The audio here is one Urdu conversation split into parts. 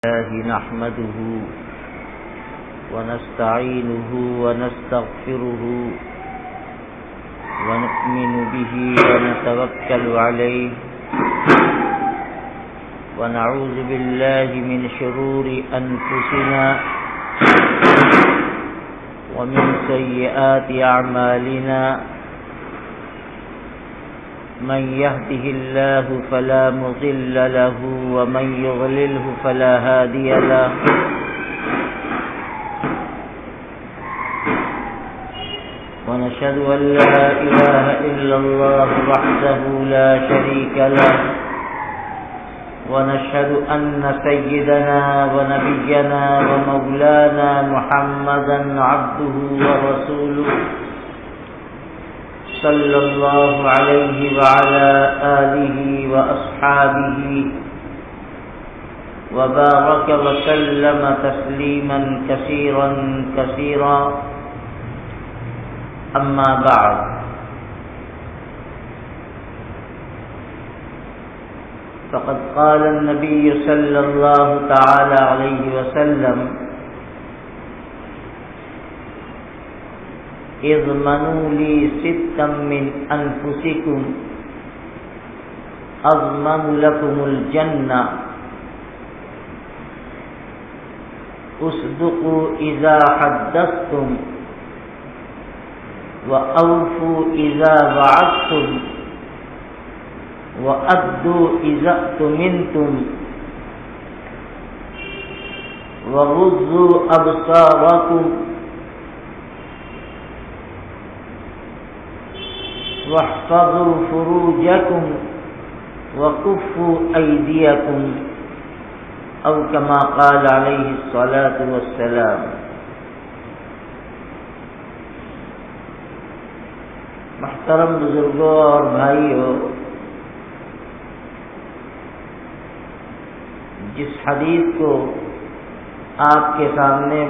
الله نحمده ونستعينه ونستغفره ونؤمن به ونتوكل عليه ونعوذ بالله من شرور أنفسنا ومن سيئات أعمالنا من يهده الله فلا مضل له ومن يضلله فلا هادي له ونشهد أن لا إله إلا الله وحده لا شريك له ونشهد أن سيدنا ونبينا ومولانا محمدا عبده ورسوله صلى الله عليه وعلى آله وأصحابه وبارك وسلم تسليما كثيرا كثيرا أما بعد فقد قال النبي صلى الله تعالى عليه وسلم اضمنوا لي ستا من أنفسكم أضمن لكم الجنة اصدقوا إذا حدثتم وأوفوا إذا وعدتم وأدوا إذا اؤتمنتم وغضوا أبصاركم واحفظوا فروجكم وكفوا أيديكم أو كما قال عليه الصلاة والسلام. محترم بزرگوں اور بھائیوں، جس حدیث کو آپ کے سامنے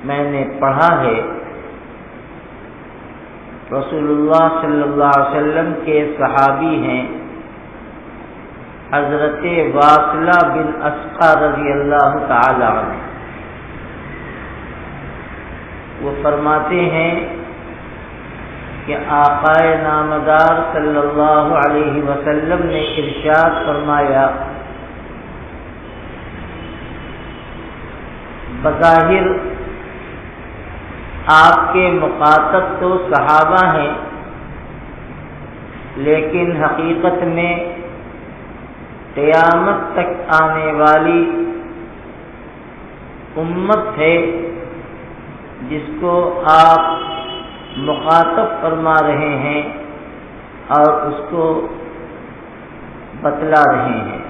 میں نے پڑھا ہے، رسول اللہ صلی اللہ علیہ وسلم کے صحابی ہیں حضرت واصلہ بن اسقع رضی اللہ تعالی عنہ. وہ فرماتے ہیں کہ آقا نامدار صلی اللہ علیہ وسلم نے ارشاد فرمایا، بظاہر آپ کے مخاطب تو صحابہ ہیں، لیکن حقیقت میں قیامت تک آنے والی امت ہے جس کو آپ مخاطب فرما رہے ہیں اور اس کو بتلا رہے ہیں.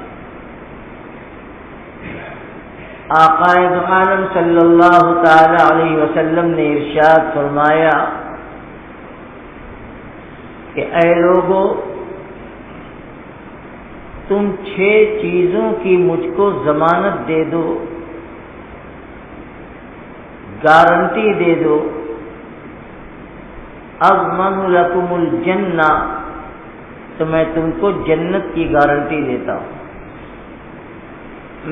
آقا دو عالم صلی اللہ تعالی علیہ وسلم نے ارشاد فرمایا کہ اے لوگو، تم 6 چیزوں کی مجھ کو ضمانت دے دو، گارنٹی دے دو، اضمن لکم الجنہ، تو میں تم کو جنت کی گارنٹی دیتا ہوں،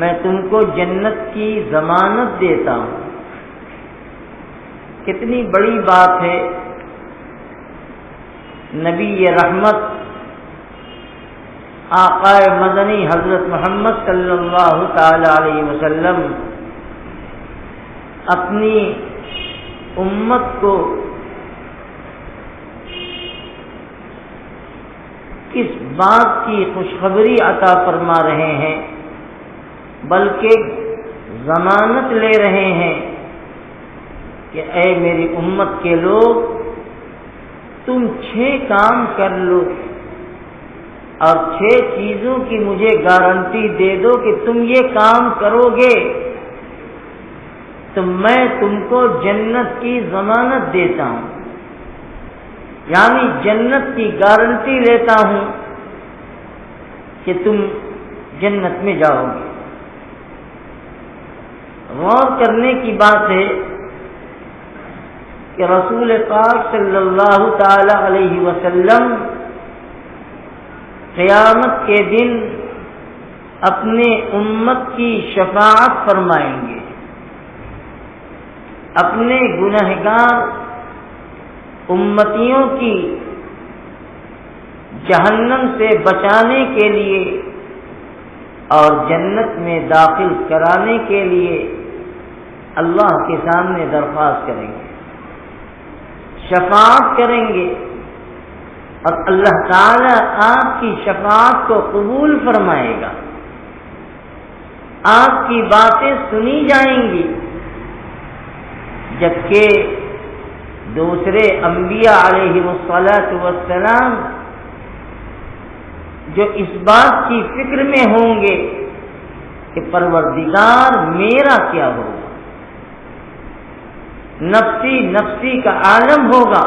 میں تم کو جنت کی ضمانت دیتا ہوں. کتنی بڑی بات ہے. نبی رحمت آقا مدنی حضرت محمد صلی اللہ تعالی علیہ وسلم اپنی امت کو کس بات کی خوشخبری عطا فرما رہے ہیں، بلکہ ضمانت لے رہے ہیں کہ اے میری امت کے لوگ، تم 6 کام کر لو اور 6 چیزوں کی مجھے گارنٹی دے دو کہ تم یہ کام کرو گے تو میں تم کو جنت کی ضمانت دیتا ہوں، یعنی جنت کی گارنٹی لیتا ہوں کہ تم جنت میں جاؤ گے. غور کرنے کی بات ہے کہ رسول پاک صلی اللہ تعالی علیہ وسلم قیامت کے دن اپنے امت کی شفاعت فرمائیں گے، اپنے گنہگار امتیوں کی جہنم سے بچانے کے لیے اور جنت میں داخل کرانے کے لیے اللہ کے سامنے درخواست کریں گے، شفاعت کریں گے، اور اللہ تعالی آپ کی شفاعت کو قبول فرمائے گا، آپ کی باتیں سنی جائیں گی، جبکہ دوسرے انبیاء علیہ السلام جو اس بات کی فکر میں ہوں گے کہ پروردگار میرا کیا ہوگا، نفسی نفسی کا عالم ہوگا،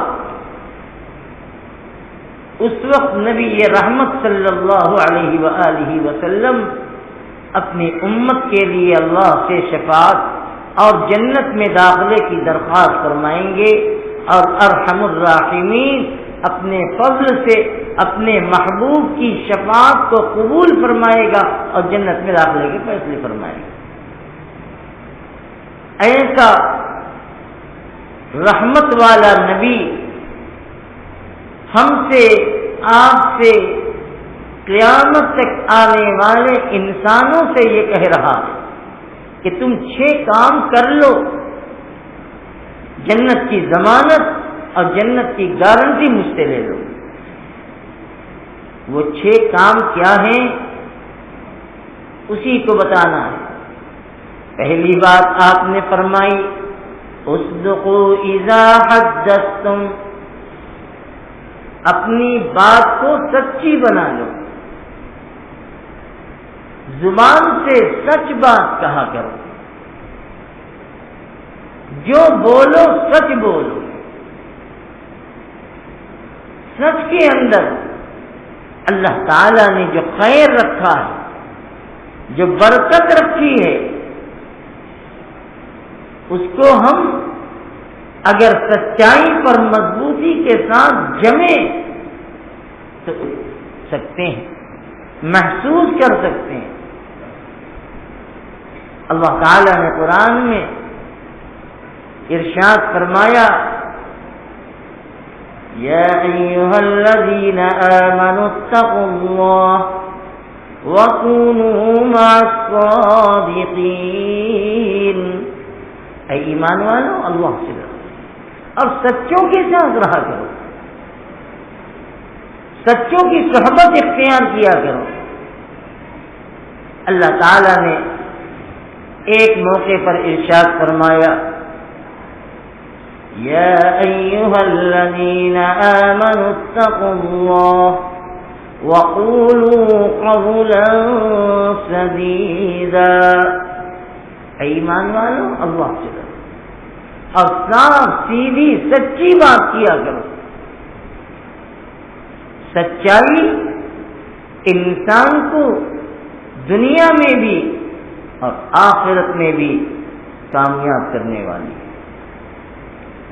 اس وقت نبی رحمت صلی اللہ علیہ وآلہ وسلم اپنی امت کے لیے اللہ سے شفاعت اور جنت میں داخلے کی درخواست فرمائیں گے، اور ارحم الراحمین اپنے فضل سے اپنے محبوب کی شفاعت کو قبول فرمائے گا اور جنت میں داخلے کے فیصلے فرمائے گا۔ ایسا رحمت والا نبی ہم سے، آپ سے، قیامت تک آنے والے انسانوں سے یہ کہہ رہا ہے کہ تم 6 کام کر لو، جنت کی ضمانت اور جنت کی گارنٹی مجھ سے لے لو۔ وہ 6 کام کیا ہیں اسی کو بتانا ہے۔ پہلی بات آپ نے فرمائی اصدقوا اذا حدثتم، اپنی بات کو سچی بنا لو، زبان سے سچ بات کہا کرو، جو بولو سچ بولو، سچ کے اندر اللہ تعالی نے جو خیر رکھا ہے، جو برکت رکھی ہے، اس کو ہم اگر سچائی پر مضبوطی کے ساتھ جمیں تو سکتے ہیں، محسوس کر سکتے ہیں۔ اللہ تعالی نے قرآن میں ارشاد فرمایا یا ایھا الذین آمنوا اتقوا اللہ وکونوا مع الصادقین، اے ایمان والو اللہ سے ڈرو اور سچوں کے ساتھ رہا کرو، سچوں کی صحبت اختیار کیا کرو۔ اللہ تعالی نے ایک موقع پر ارشاد فرمایا یا ایھا الذین آمنوا اتقوا اللہ وقولوا قولا سدیدا، اے ایمان والو اللہ سے ڈرو اور صاف سیدھی سچی بات کیا کرو۔ سچائی انسان کو دنیا میں بھی اور آخرت میں بھی کامیاب کرنے والی ہے۔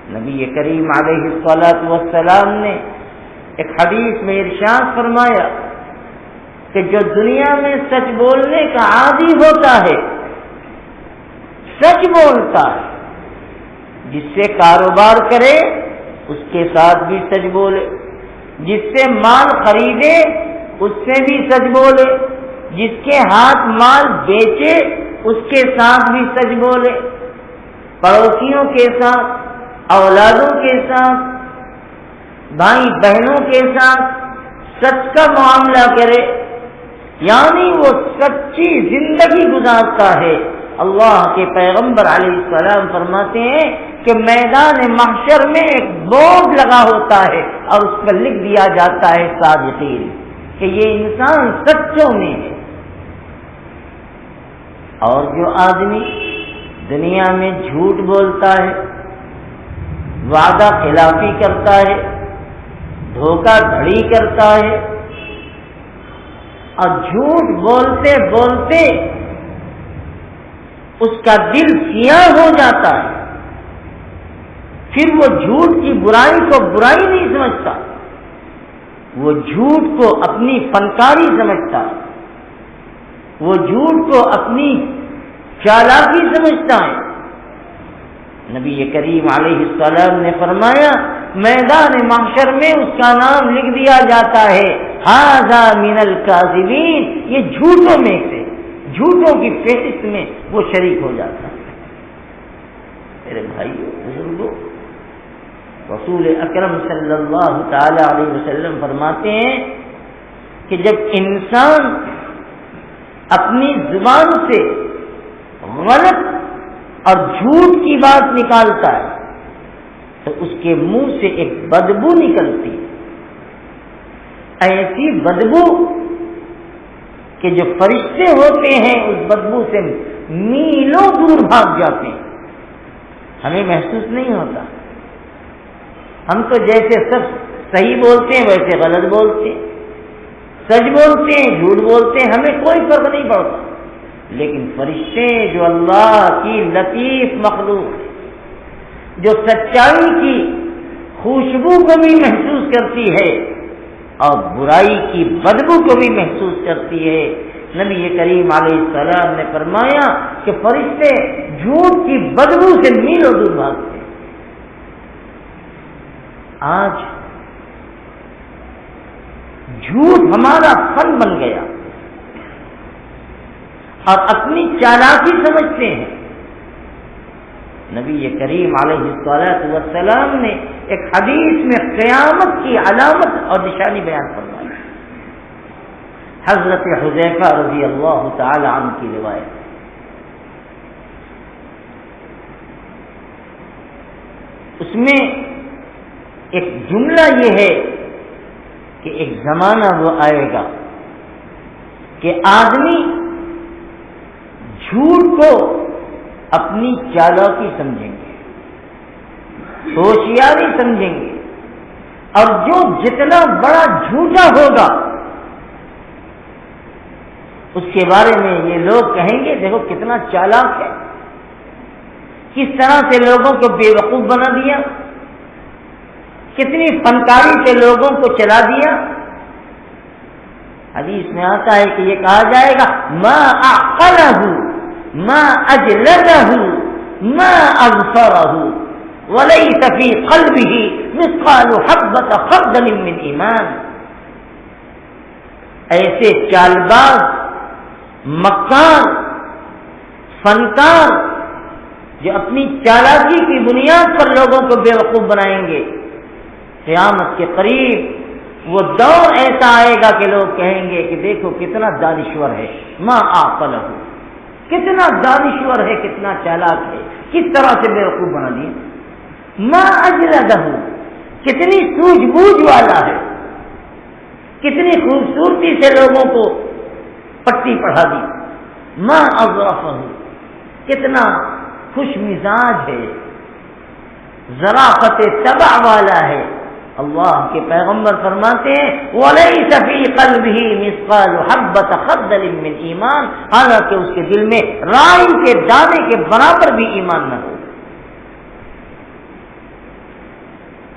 نبی کریم علیہ السلام نے ایک حدیث میں ارشاد فرمایا کہ جو دنیا میں سچ بولنے کا عادی ہوتا ہے، سچ بولتا ہے، جس سے کاروبار کرے اس کے ساتھ بھی سچ بولے، جس سے مال خریدے اس سے بھی سچ بولے، جس کے ہاتھ مال بیچے اس کے ساتھ بھی سچ بولے، پڑوسیوں کے ساتھ، اولادوں کے ساتھ، بھائی بہنوں کے ساتھ سچ کا معاملہ کرے، یعنی وہ سچی زندگی گزارتا ہے۔ اللہ کے پیغمبر علیہ السلام فرماتے ہیں کہ میدان محشر میں ایک بورڈ لگا ہوتا ہے اور اس پر لکھ دیا جاتا ہے صادقین، کہ یہ انسان سچوں میں ہے۔ اور جو آدمی دنیا میں جھوٹ بولتا ہے، وعدہ خلافی کرتا ہے، دھوکہ دھڑی کرتا ہے اور جھوٹ بولتے بولتے اس کا دل سیاہ ہو جاتا ہے، پھر وہ جھوٹ کی برائی کو برائی نہیں سمجھتا، وہ جھوٹ کو اپنی فنکاری سمجھتا ہے، وہ جھوٹ کو اپنی چالاکی سمجھتا ہے۔ نبی کریم علیہ السلام نے فرمایا میدان محشر میں اس کا نام لکھ دیا جاتا ہے ھذا من الکاذبین، یہ جھوٹوں میں سے، جھوٹوں کی فہرست میں وہ شریک ہو جاتا ہے۔ میرے بھائیو بزرگوں، رسول اکرم صلی اللہ تعالی علیہ وسلم فرماتے ہیں کہ جب انسان اپنی زبان سے غلط اور جھوٹ کی بات نکالتا ہے تو اس کے منہ سے ایک بدبو نکلتی ہے، ایسی بدبو کہ جو فرشتے ہوتے ہیں اس بدبو سے میلوں دور بھاگ جاتے ہیں، ہمیں محسوس نہیں ہوتا۔ ہم تو جیسے سب صحیح بولتے ہیں ویسے غلط بولتے ہیں، سچ بولتے ہیں جھوٹ بولتے ہیں، ہمیں کوئی فرق نہیں پڑتا۔ لیکن فرشتے جو اللہ کی لطیف مخلوق ہے، جو سچائی کی خوشبو کو بھی محسوس کرتی ہے اور برائی کی بدبو کو بھی محسوس کرتی ہے، نبی کریم علیہ السلام نے فرمایا کہ فرشتے جھوٹ کی بدبو سے میلوں دور بھاگتے ہیں۔ آج جھوٹ ہمارا فن بن گیا اور اپنی چالاکی سمجھتے ہیں۔ نبی کریم علیہ السلام نے ایک حدیث میں قیامت کی علامت اور نشانی بیان فرمائی، حضرت حذیفہ رضی اللہ تعالی عنہ کی روایت۔ اس میں ایک جملہ یہ ہے کہ ایک زمانہ وہ آئے گا کہ آدمی جھوٹ کو اپنی چالاکی سمجھیں گے، ہوشیاری سمجھیں گے، اور جو جتنا بڑا جھوٹا ہوگا اس کے بارے میں یہ لوگ کہیں گے دیکھو کتنا چالاک ہے، کس طرح سے لوگوں کو بے وقوف بنا دیا، کتنی فنکاری سے لوگوں کو چلا دیا۔ حدیث میں آتا ہے کہ یہ کہا جائے گا ما اعقلہ ما اجلدہ ما اغفرہ ولیس فی قلبہ مثقال حبۃ خردل من ایمان۔ ایسے چالباز، مکار، فنکار جو اپنی چالاکی کی بنیاد پر لوگوں کو بے وقوف بنائیں گے، قیامت کے قریب وہ دور ایسا آئے گا کہ لوگ کہیں گے کہ دیکھو کتنا دانشور ہے، ما عاقلہ، کتنا دانشور ہے، کتنا چالاک ہے، کس طرح سے بے وقوف بنا دیا، ما اجلدہ، کتنی سوجھ بوجھ والا ہے، کتنی خوبصورتی سے لوگوں کو پٹی پڑھا دی، ما اظرفہ، کتنا خوش مزاج ہے، ذرافت طبع والا ہے۔ اللہ کے پیغمبر فرماتے ہیں وَلَيْسَ فِي قَلْبِهِ مِثْقَالُ حَبَّةَ خَردَلٍ مِّنْ ایمان، حالانکہ اس کے دل میں رائی کے دانے کے برابر بھی ایمان نہ ہو۔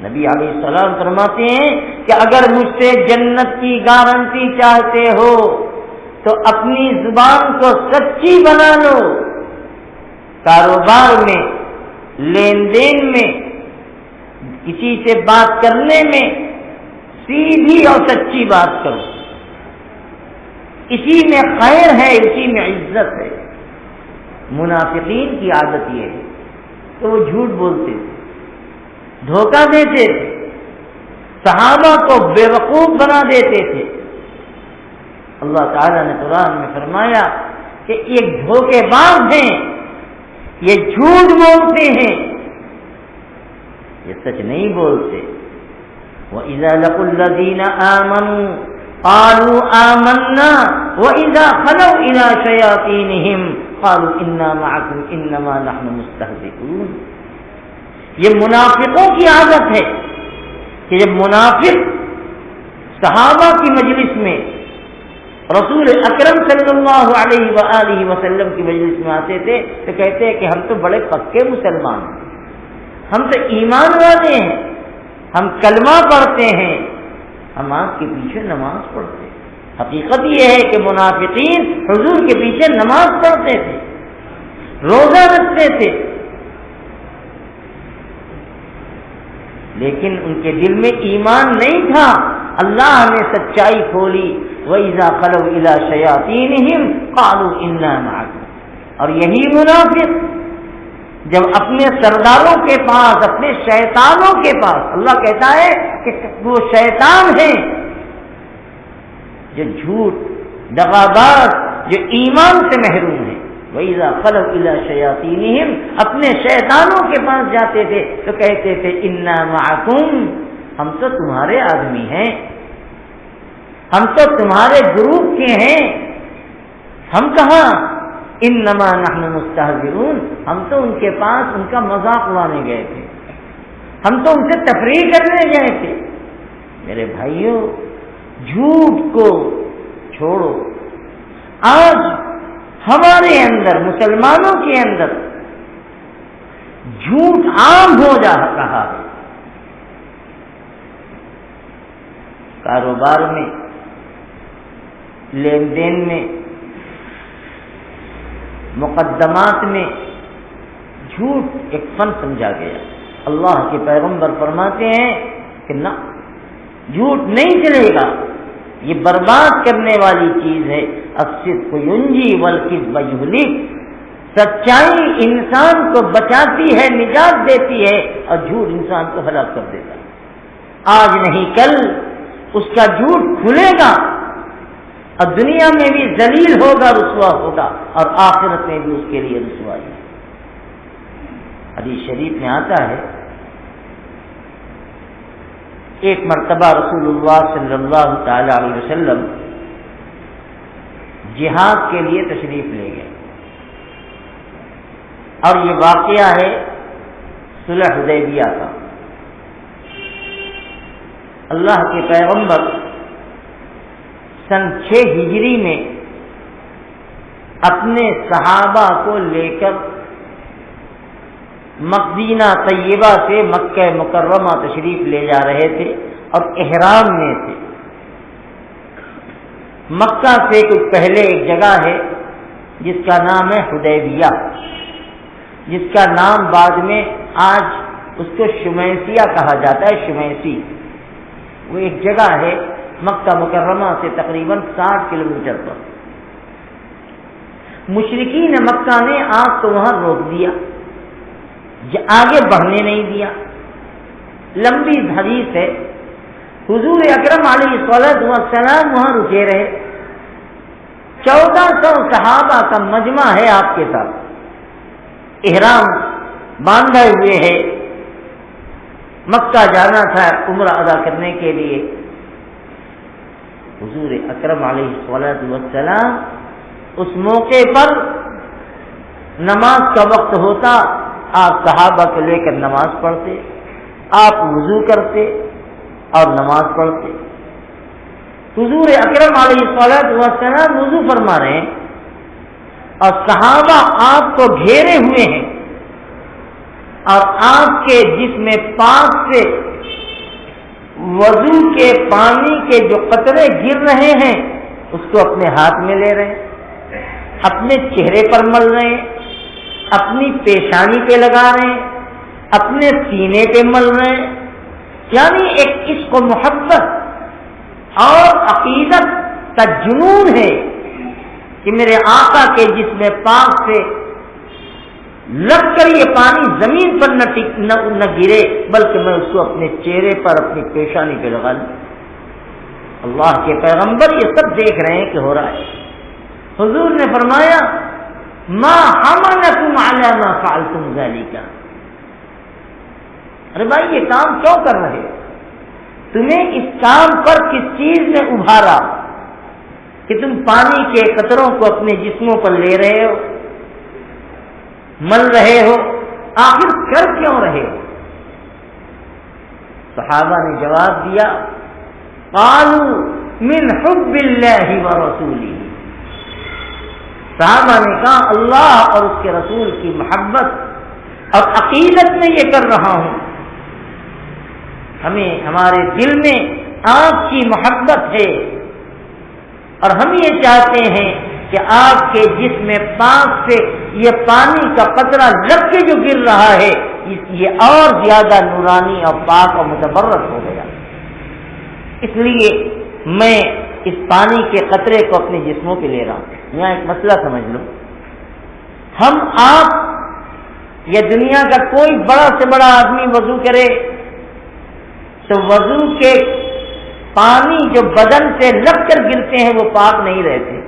نبی علیہ السلام فرماتے ہیں کہ اگر مجھ سے جنت کی گارنٹی چاہتے ہو تو اپنی زبان کو سچی بنا لو، کاروبار میں، لین دین میں، کسی سے بات کرنے میں سیدھی اور سچی بات کرو، اسی میں خیر ہے، اسی میں عزت ہے۔ منافقین کی عادت یہ ہے کہ وہ جھوٹ بولتے تھے، دھوکہ دیتے تھے، صحابہ کو بے وقوف بنا دیتے تھے۔ اللہ تعالیٰ نے قرآن میں فرمایا کہ ایک دھوکے باز ہیں، یہ جھوٹ بولتے ہیں، یہ سچ نہیں بولتے۔ وَإِذَا لَقُوا الَّذِينَ آمَنُوا قَالُوا آمَنَّا وَإِذَا خَلَوْا إِلَى شَيَاطِينِهِمْ قَالُوا إِنَّا مَعَكُمْ إِنَّمَا نَحْنُ مُسْتَهْزِئُونَ۔ یہ منافقوں کی عادت ہے کہ جب منافق صحابہ کی مجلس میں، رسول اکرم صلی اللہ علیہ وآلہ وسلم کی مجلس میں آتے تھے تو کہتے ہیں کہ ہم تو بڑے پکے مسلمان ہیں، ہم تو ایمان والے ہیں، ہم کلمہ پڑھتے ہیں، ہم آپ کے پیچھے نماز پڑھتے ہیں، حقیقت یہ ہے کہ منافقین حضور کے پیچھے نماز پڑھتے تھے، روزہ رکھتے تھے، لیکن ان کے دل میں ایمان نہیں تھا۔ اللہ نے سچائی کھولی، وَإِذَا خَلَوْا إِلَىٰ شَيَاطِينِهِمْ قَالُوا إِنَّا مَعَكُمْ۔ اور یہی منافق جب اپنے سرداروں کے پاس، اپنے شیطانوں کے پاس، اللہ کہتا ہے کہ وہ شیطان ہیں جو جھوٹ، دغاباز، جو ایمان سے محروم ہیں، وَإِذَا خَلَوْا إِلَىٰ شَيَاطِينِهِمْ اپنے شیطانوں کے پاس جاتے تھے تو کہتے تھے إِنَّا مَعَكُمْ، ہم تو تمہارے آدمی ہیں، ہم تو تمہارے گروپ کے ہیں، ہم کہاں، انما نحن مستہزئون، ہم تو ان کے پاس ان کا مذاق اڑانے گئے تھے، ہم تو ان سے تفریح کرنے گئے تھے۔ میرے بھائیوں، جھوٹ کو چھوڑو۔ آج ہمارے اندر، مسلمانوں کے اندر جھوٹ عام ہو جا رہا ہے۔ کاروبار میں، لین دین میں، مقدمات میں جھوٹ ایک فن سمجھا گیا۔ اللہ کے پیغمبر فرماتے ہیں کہ نہ، جھوٹ نہیں چلے گا، یہ برباد کرنے والی چیز ہے۔ الصدق ینجی والکذب یہلک، سچائی انسان کو بچاتی ہے، نجات دیتی ہے، اور جھوٹ انسان کو ہلاک کر دیتا ہے۔ آج نہیں کل اس کا جھوٹ کھلے گا اور دنیا میں بھی ذلیل ہوگا، رسوا ہوگا، اور آخرت میں بھی اس کے لیے رسوائی ہے۔ حدیث شریف میں آتا ہے، ایک مرتبہ رسول اللہ صلی اللہ تعالی علیہ وسلم جہاد کے لیے تشریف لے گئے، اور یہ واقعہ ہے صلح حدیبیہ کا۔ اللہ کے پیغمبر سن 6 ہجری میں اپنے صحابہ کو لے کر مدینہ طیبہ سے مکہ مکرمہ تشریف لے جا رہے تھے، اور احرام میں تھے۔ مکہ سے کچھ پہلے ایک جگہ ہے جس کا نام ہے حدیبیہ، جس کا نام بعد میں آج اس کو شمیسیہ کہا جاتا ہے۔ شمیسی وہ ایک جگہ ہے مکہ مکرمہ سے تقریباً 60 کلومیٹر پر۔ مشرکین مکہ نے آپ کو وہاں روک دیا، آگے بڑھنے نہیں دیا۔ لمبی حدیث ہے، حضور اکرم علیہ الصلوۃ والسلام وہاں رکے رہے۔ 1400 صحابہ کا مجمع ہے آپ کے ساتھ، احرام باندھے ہوئے ہے، مکہ جانا تھا عمرہ ادا کرنے کے لیے۔ حضور اکرم علیہ الصلوۃ والسلام اس موقع پر نماز کا وقت ہوتا، آپ صحابہ کو لے کر نماز پڑھتے، آپ وضو کرتے اور نماز پڑھتے۔ حضور اکرم علیہ الصلوۃ والسلام وضو فرما رہے ہیں اور صحابہ آپ کو گھیرے ہوئے ہیں، اور آپ کے جسم پاک سے وضو کے پانی کے جو قطرے گر رہے ہیں اس کو اپنے ہاتھ میں لے رہے ہیں، اپنے چہرے پر مل رہے ہیں، اپنی پیشانی پہ لگا رہے ہیں، اپنے سینے پہ مل رہے ہیں۔ یعنی ایک عشق و محبت اور عقیدت کا جنون ہے کہ میرے آقا کے جسم پاک سے لگ کر یہ پانی زمین پر نہ گرے، بلکہ میں اس کو اپنے چہرے پر، اپنی پیشانی پہ لگا لوں۔ اللہ کے پیغمبر یہ سب دیکھ رہے ہیں کہ ہو رہا ہے۔ حضور نے فرمایا ما حملکم علی ما فعلتم ذلک، ارے بھائی یہ کام کیوں کر رہے ہو؟ تمہیں اس کام پر کس چیز نے ابھارا کہ تم پانی کے قطروں کو اپنے جسموں پر لے رہے ہو، مل رہے ہو؟ آخر کر کیوں رہے ہو؟ صحابہ نے جواب دیا قالوا من حب اللہ ورسولہ، صحابہ نے کہا اللہ اور اس کے رسول کی محبت اور عقیدت میں یہ کر رہا ہوں، ہمیں ہمارے دل میں آپ کی محبت ہے، اور ہم یہ چاہتے ہیں کہ آپ کے جسم پاک سے یہ پانی کا قطرہ لگ کے جو گر رہا ہے یہ اور زیادہ نورانی اور پاک اور متبرک ہو گیا. اس لیے میں اس پانی کے قطرے کو اپنے جسموں پہ لے رہا ہوں. یہاں ایک مسئلہ سمجھ لو، ہم آپ یا دنیا کا کوئی بڑا سے بڑا آدمی وضو کرے تو وضو کے پانی جو بدن سے لگ کر گرتے ہیں وہ پاک نہیں رہتے،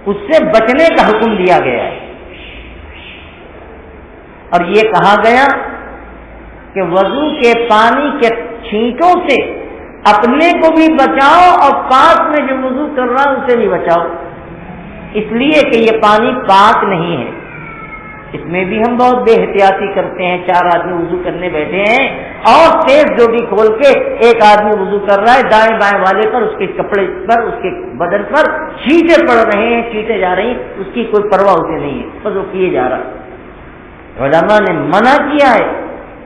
اس سے بچنے کا حکم دیا گیا ہے. اور یہ کہا گیا کہ وضو کے پانی کے چھینٹوں سے اپنے کو بھی بچاؤ اور پاک میں جو وضو کر رہا ہے اسے بھی بچاؤ، اس لیے کہ یہ پانی پاک نہیں ہے. اس میں بھی ہم بہت بے احتیاطی کرتے ہیں. 4 آدمی وضو کرنے بیٹھے ہیں اور تیز ڈوبی کھول کے ایک آدمی وضو کر رہا ہے، دائیں بائیں والے پر، اس کے کپڑے پر، اس کے بدن پر چھینٹے پڑ رہے ہیں، چھینٹے جا رہی ہیں، اس کی کوئی پرواہ اسے نہیں ہے، بس وہ کیے جا رہا ہے. علماء نے منع کیا ہے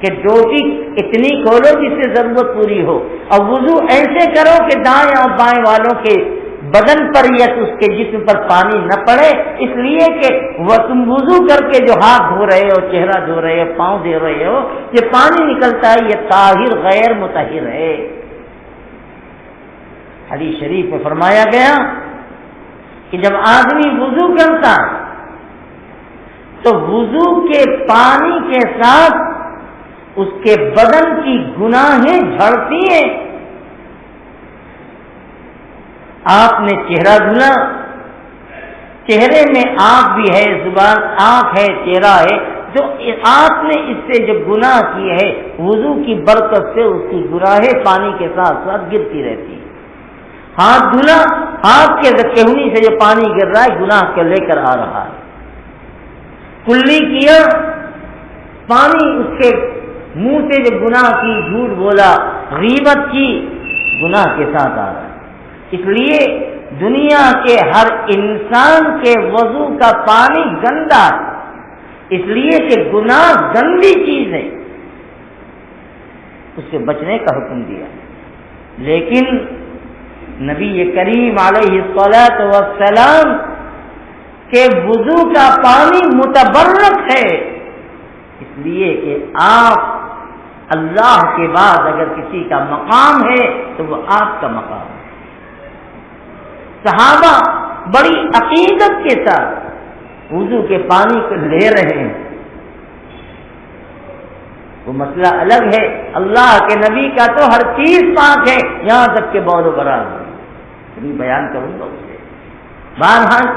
کہ ڈوبی اتنی کھولو جس سے ضرورت پوری ہو، اور وضو ایسے کرو کہ دائیں اور بائیں والوں کے بدن پر یا اس کے جسم پر پانی نہ پڑے، اس لیے کہ وہ تم وضو کر کے جو ہاتھ دھو رہے ہو، چہرہ دھو رہے ہو، پاؤں دھو رہے ہو، یہ پانی نکلتا ہے، یہ طاہر غیر مطہر ہے. حدیث شریف میں فرمایا گیا کہ جب آدمی وضو کرتا تو وضو کے پانی کے ساتھ اس کے بدن کی گناہیں جھڑتی ہیں. آپ نے چہرہ دھلا، چہرے میں آنکھ بھی ہے، زبان آنکھ ہے، چہرہ ہے، جو آپ نے اس سے جو گناہ کی ہے وضو کی برکت سے اس کی گناہیں پانی کے ساتھ ساتھ گرتی رہتی ہیں. ہاتھ دھلا، ہاتھ کے کہنی سے جو پانی گر رہا ہے گناہ کو لے کر آ رہا ہے. کلی کیا، پانی اس کے منہ سے جو گناہ کی، جھوٹ بولا، غیبت کی، گناہ کے ساتھ آ رہا ہے. اس لیے دنیا کے ہر انسان کے وضو کا پانی گندا ہے، اس لیے کہ گناہ گندی چیز ہے، اس سے بچنے کا حکم دیا. لیکن نبی کریم علیہ الصلاۃ والسلام کے وضو کا پانی متبرک ہے، اس لیے کہ آپ اللہ کے بعد اگر کسی کا مقام ہے تو وہ آپ کا مقام ہے. صحابہ بڑی عقیدت کے ساتھ وضو کے پانی کو لے رہے ہیں، وہ مسئلہ الگ ہے. اللہ کے نبی کا تو ہر چیز پاک ہے، یہاں تک کہ بول و برا ہے، بیان کروں گا اسے. بہرحال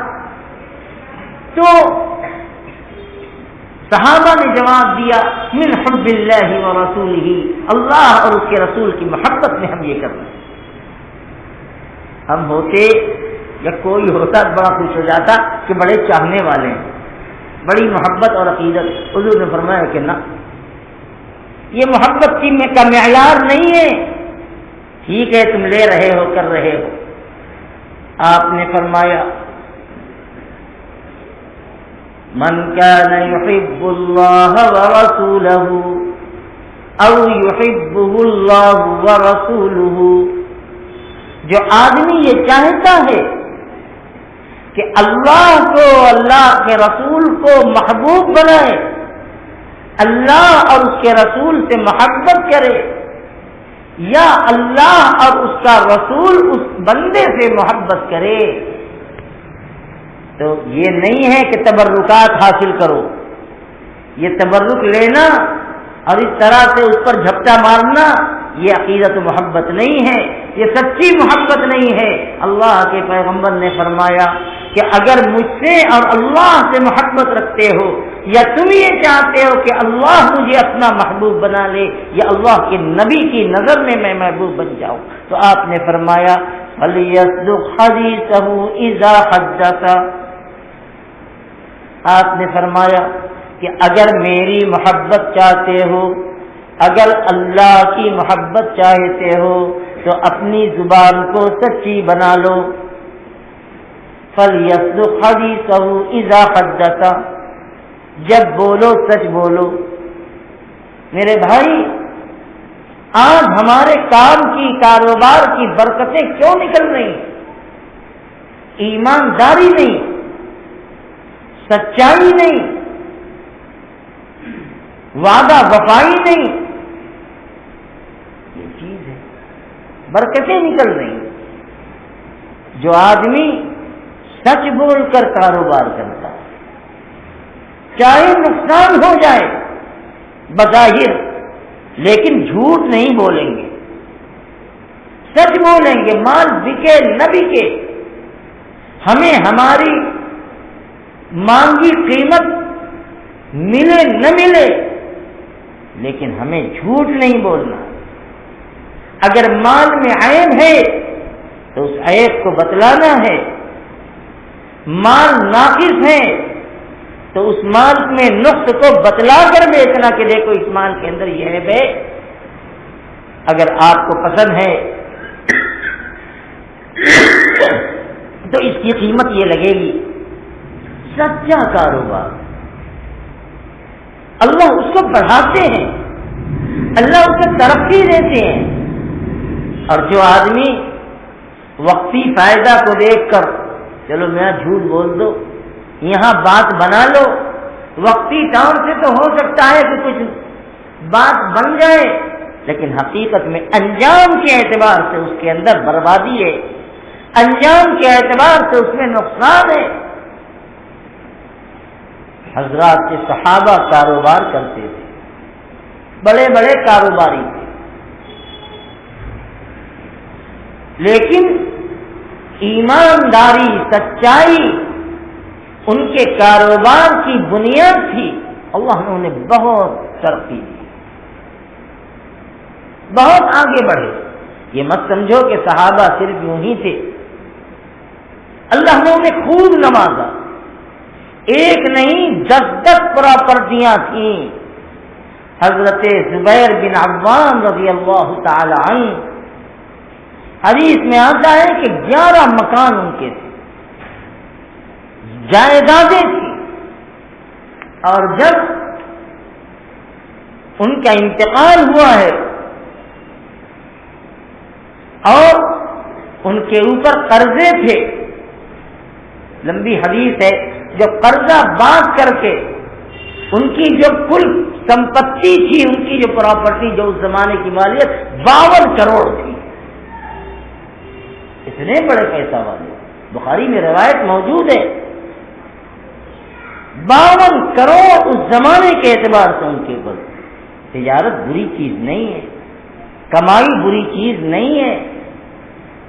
تو صحابہ نے جواب دیا من حب اللہ و رسولہ، اللہ اور اس کے رسول کی محبت میں ہم یہ کرتے ہیں. ہم ہوتے یا کوئی ہوتا بڑا خوش ہو جاتا کہ بڑے چاہنے والے ہیں، بڑی محبت اور عقیدت. حضور نے فرمایا کہ نہ، یہ محبت کی میں کا معیار نہیں ہے. ٹھیک ہے تم لے رہے ہو، کر رہے ہو. آپ نے فرمایا من كان يحب الله ورسوله او يحبه الله ورسوله، جو آدمی یہ چاہتا ہے کہ اللہ کو، اللہ کے رسول کو محبوب بنائے، اللہ اور اس کے رسول سے محبت کرے، یا اللہ اور اس کا رسول اس بندے سے محبت کرے، تو یہ نہیں ہے کہ تبرکات حاصل کرو. یہ تبرک لینا اور اس طرح سے اس پر جھپٹا مارنا یہ عقیدت و محبت نہیں ہے، یہ سچی محبت نہیں ہے. اللہ کے پیغمبر نے فرمایا کہ اگر مجھ سے اور اللہ سے محبت رکھتے ہو، یا تم یہ چاہتے ہو کہ اللہ مجھے اپنا محبوب بنا لے یا اللہ کے نبی کی نظر میں میں محبوب بن جاؤں، تو آپ نے فرمایا فَلْيَصْدُقْ حَدِيثَهُ إِذَا حَدَّثَ. آپ نے فرمایا کہ اگر میری محبت چاہتے ہو، اگر اللہ کی محبت چاہتے ہو تو اپنی زبان کو سچی بنا لو. فَلْيَصْدُقْ حَدِيثَهُ إِذَا حَدَّثَ، جب بولو سچ بولو. میرے بھائی، آج ہمارے کام کی، کاروبار کی برکتیں کیوں نکل رہی ہیں؟ ایمانداری نہیں، سچائی نہیں، وعدہ وفائی نہیں، یہ چیز ہے، برکتیں نکل رہی ہیں۔ جو آدمی سچ بول کر کاروبار کرتا ہے، چاہے نقصان ہو جائے بظاہر، لیکن جھوٹ نہیں بولیں گے، سچ بولیں گے، مال بکے نہ بکے، ہمیں ہماری مانگی قیمت ملے نہ ملے، لیکن ہمیں جھوٹ نہیں بولنا۔ اگر مال میں عیب ہے تو اس عیب کو بتلانا ہے، مال ناقص ہے تو اس مال میں نقص کو بتلا کر بیچنا کہ دیکھو اس مال کے اندر یہ عیب ہے، اگر آپ کو پسند ہے تو اس کی قیمت یہ لگے گی۔ سچا کاروبار اللہ اس کو بڑھاتے ہیں، اللہ اسے ترقی دیتے ہیں۔ اور جو آدمی وقتی فائدہ کو دیکھ کر چلو میں جھوٹ بول دو، یہاں بات بنا لو، وقتی طور سے تو ہو سکتا ہے کہ کچھ بات بن جائے، لیکن حقیقت میں انجام کے اعتبار سے اس کے اندر بربادی ہے، انجام کے اعتبار سے اس میں نقصان ہے۔ حضرات کے صحابہ کاروبار کرتے تھے، بڑے بڑے کاروباری تھے، لیکن ایمانداری، سچائی ان کے کاروبار کی بنیاد تھی۔ اللہ نے انہیں بہت ترقی دی، بہت آگے بڑھے۔ یہ مت سمجھو کہ صحابہ صرف یوں ہی تھے، اللہ نے انہیں خوب نوازا، ایک نہیں 10 پراپرٹیاں تھیں۔ حضرت زبیر بن عوام رضی اللہ تعالی عنہ، حدیث میں آتا ہے کہ 11 مکان ان کے تھے، جائیدادیں تھیں، اور جب ان کا انتقال ہوا ہے اور ان کے اوپر قرضے تھے، لمبی حدیث ہے، جو قرضہ باز کر کے ان کی جو کل سمپتی تھی، ان کی جو پراپرٹی، جو اس زمانے کی مالیت 52 کروڑ تھی۔ اتنے بڑے پیسہ والے، بخاری میں روایت موجود ہے، 52 کروڑ اس زمانے کے اعتبار سے ان کے اوپر۔ تجارت بری چیز نہیں ہے، کمائی بری چیز نہیں ہے،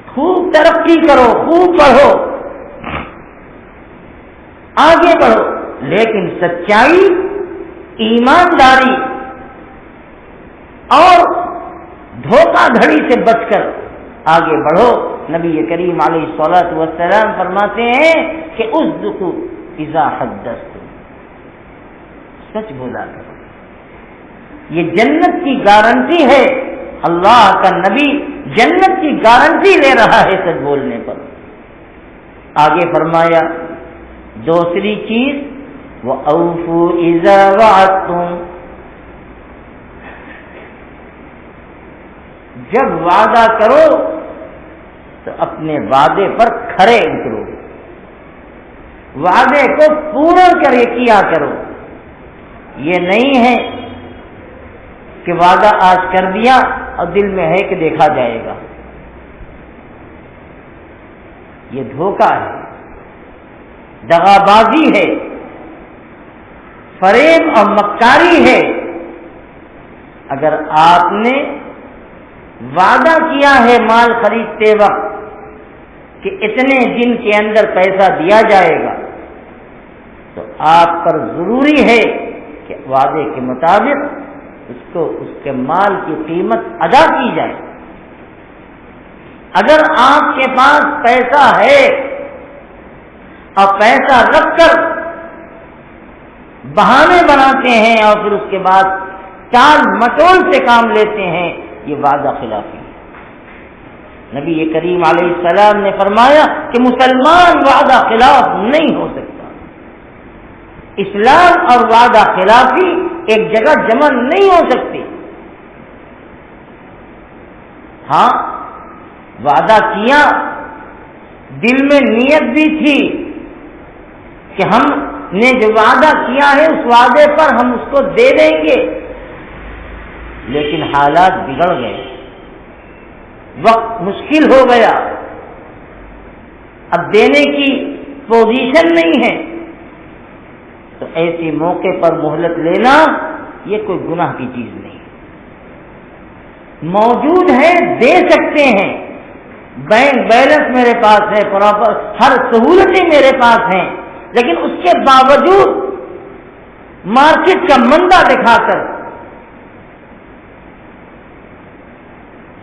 خوب ترقی کرو، خوب بڑھو، آگے بڑھو، لیکن سچائی، ایمانداری اور دھوکہ دھڑی سے بچ کر آگے بڑھو۔ نبی کریم علیہ الصلوۃ والسلام فرماتے ہیں کہ اصدقوا اذا حدثتم، سچ بولا کرو، یہ جنت کی گارنٹی ہے۔ اللہ کا نبی جنت کی گارنٹی لے رہا ہے سچ بولنے پر۔ آگے فرمایا دوسری چیز وَأَوْفُوا إِذَا وَعَدتُّمْ، جب وعدہ کرو تو اپنے وعدے پر کھرے اترو، وعدے کو پورا کیا کرو۔ یہ نہیں ہے کہ وعدہ آج کر دیا اور دل میں ہے کہ دیکھا جائے گا، یہ دھوکہ ہے، دغا بازی ہے، فریب اور مکاری ہے۔ اگر آپ نے وعدہ کیا ہے مال خریدتے وقت کہ اتنے دن کے اندر پیسہ دیا جائے گا، تو آپ پر ضروری ہے کہ وعدے کے مطابق اس کے مال کی قیمت ادا کی جائے۔ اگر آپ کے پاس پیسہ ہے اور پیسہ رکھ کر بہانے بناتے ہیں اور پھر اس کے بعد ٹال مٹول سے کام لیتے ہیں، یہ وعدہ خلافی ہے۔ نبی کریم علیہ السلام نے فرمایا کہ مسلمان وعدہ خلاف نہیں ہو سکتا۔ اسلام اور وعدہ خلافی ایک جگہ جمع نہیں ہو سکتی۔ ہاں وعدہ کیا، دل میں نیت بھی تھی کہ ہم نے جو وعدہ کیا ہے اس وعدے پر ہم اس کو دے دیں گے، لیکن حالات بگڑ گئے، وقت مشکل ہو گیا، اب دینے کی پوزیشن نہیں ہے، تو ایسے موقع پر مہلت لینا یہ کوئی گناہ کی چیز نہیں، موجود ہے دے سکتے ہیں، بینک بیلنس میرے پاس ہے، پراپر ہر سہولتیں میرے پاس ہیں، لیکن اس کے باوجود مارکیٹ کا مندا دکھا کر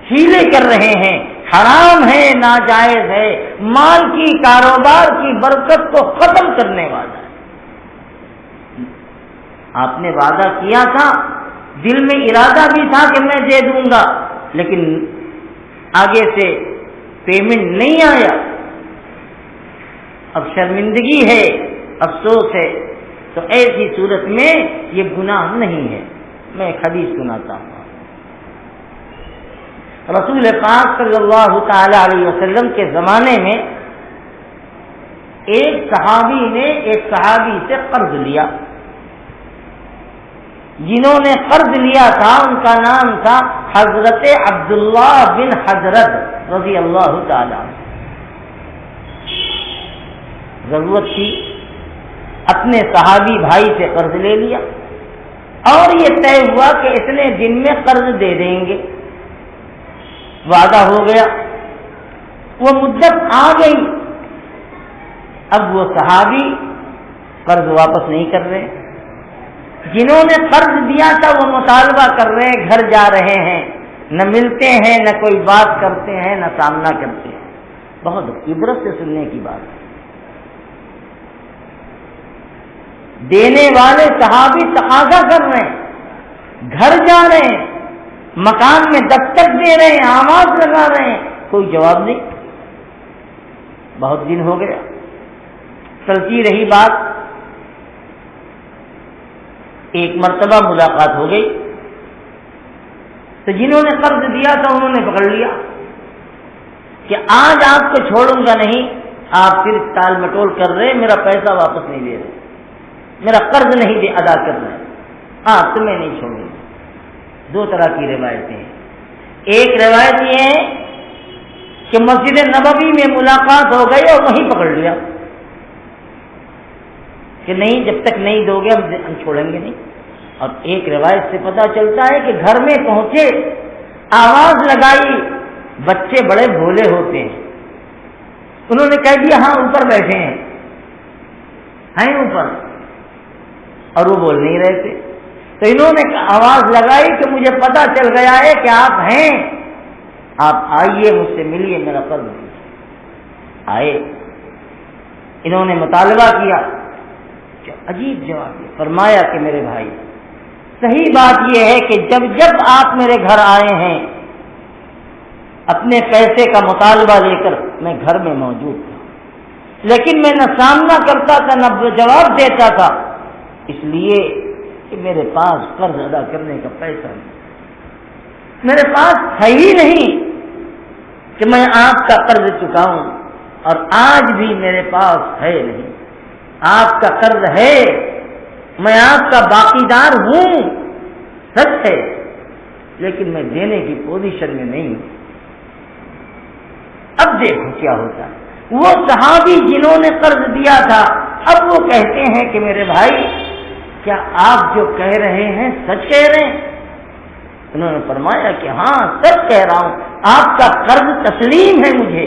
ہیلے کر رہے ہیں، حرام ہے، ناجائز ہے، مال کی کاروبار کی برکت کو ختم کرنے والا ہے۔ آپ نے وعدہ کیا تھا، دل میں ارادہ بھی تھا کہ میں دے دوں گا، لیکن آگے سے پیمنٹ نہیں آیا، اب شرمندگی ہے، افسوس ہے، تو ایسی صورت میں یہ گناہ نہیں ہے۔ میں ایک حدیث سناتا ہوں، رسول پاک صلی اللہ تعالی علیہ وسلم کے زمانے میں ایک صحابی نے ایک صحابی سے قرض لیا، جنہوں نے قرض لیا تھا ان کا نام تھا حضرت عبداللہ بن حضرت رضی اللہ تعالی عنہ۔ ضرورت تھی، اپنے صحابی بھائی سے قرض لے لیا، اور یہ طے ہوا کہ اتنے دن میں قرض دے دیں گے، وعدہ ہو گیا، وہ مدت آ گئی، اب وہ صحابی قرض واپس نہیں کر رہے، جنہوں نے قرض دیا تھا وہ مطالبہ کر رہے ہیں، گھر جا رہے ہیں، نہ ملتے ہیں، نہ کوئی بات کرتے ہیں، نہ سامنا کرتے ہیں۔ بہت عبرت سے سننے کی بات ہے۔ دینے والے صحابی تقاضا کر رہے ہیں، گھر جا رہے ہیں، مکان میں دستک دے رہے ہیں، آواز لگا رہے ہیں، کوئی جواب نہیں۔ بہت دن ہو گیا، چلتی رہی بات، ایک مرتبہ ملاقات ہو گئی، تو جنہوں نے قرض دیا تھا انہوں نے پکڑ لیا کہ آج آپ کو چھوڑوں گا نہیں، آپ صرف ٹال مٹول کر رہے، میرا پیسہ واپس نہیں دے رہے، میرا قرض نہیں ادا کر رہے، آپ تو میں نہیں چھوڑوں گا۔ دو طرح کی روایتیں ہیں، ایک روایت یہ ہے کہ مسجد نبوی میں ملاقات ہو گئی اور وہیں پکڑ لیا کہ نہیں، جب تک نہیں دو گے ہم چھوڑیں گے نہیں۔ اور ایک روایت سے پتہ چلتا ہے کہ گھر میں پہنچے، آواز لگائی، بچے بڑے بھولے ہوتے ہیں، انہوں نے کہہ دیا ہاں اوپر بیٹھے ہیں اوپر، اور وہ بول نہیں رہے تھے، تو انہوں نے آواز لگائی کہ مجھے پتہ چل گیا ہے کہ آپ ہیں، آپ آئیے مجھ سے ملیے، میرا قرض دیجیے۔ آئے، انہوں نے مطالبہ کیا، عجیب جواب دیا، فرمایا کہ میرے بھائی صحیح بات یہ ہے کہ جب جب آپ میرے گھر آئے ہیں اپنے پیسے کا مطالبہ لے کر میں گھر میں موجود تھا، لیکن میں نہ سامنا کرتا تھا نہ جواب دیتا تھا، اس لیے کہ میرے پاس قرض ادا کرنے کا پیسہ نہیں، میرے پاس ہے ہی نہیں کہ میں آپ کا قرض چکاؤں، اور آج بھی میرے پاس ہے نہیں۔ آپ کا قرض ہے، میں آپ کا باقی دار ہوں، سچ ہے، لیکن میں دینے کی پوزیشن میں نہیں ہوں۔ اب دیکھو کیا ہوتا ہے، وہ صحابی جنہوں نے قرض دیا تھا اب وہ کہتے ہیں کہ میرے بھائی کیا آپ جو کہہ رہے ہیں سچ کہہ رہے ہیں؟ انہوں نے فرمایا کہ ہاں سچ کہہ رہا ہوں، آپ کا قرض تسلیم ہے مجھے،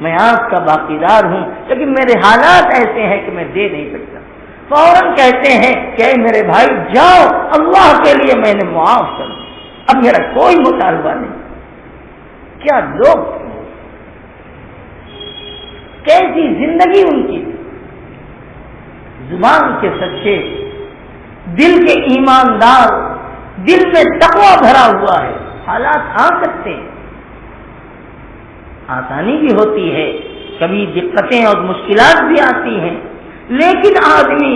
میں آپ کا باقی دار ہوں، لیکن میرے حالات ایسے ہیں کہ میں دے نہیں سکتا۔ فوراً کہتے ہیں کہ اے میرے بھائی جاؤ، اللہ کے لیے میں نے معاف کر دیا، اب میرا کوئی مطالبہ نہیں۔ کیا لوگ، کیسی زندگی ان کی، زبان کے سچے، دل کے ایماندار، دل میں تقویٰ بھرا ہوا ہے۔ حالات آ سکتے ہیں، آسانی بھی ہوتی ہے، کبھی دقتیں اور مشکلات بھی آتی ہیں، لیکن آدمی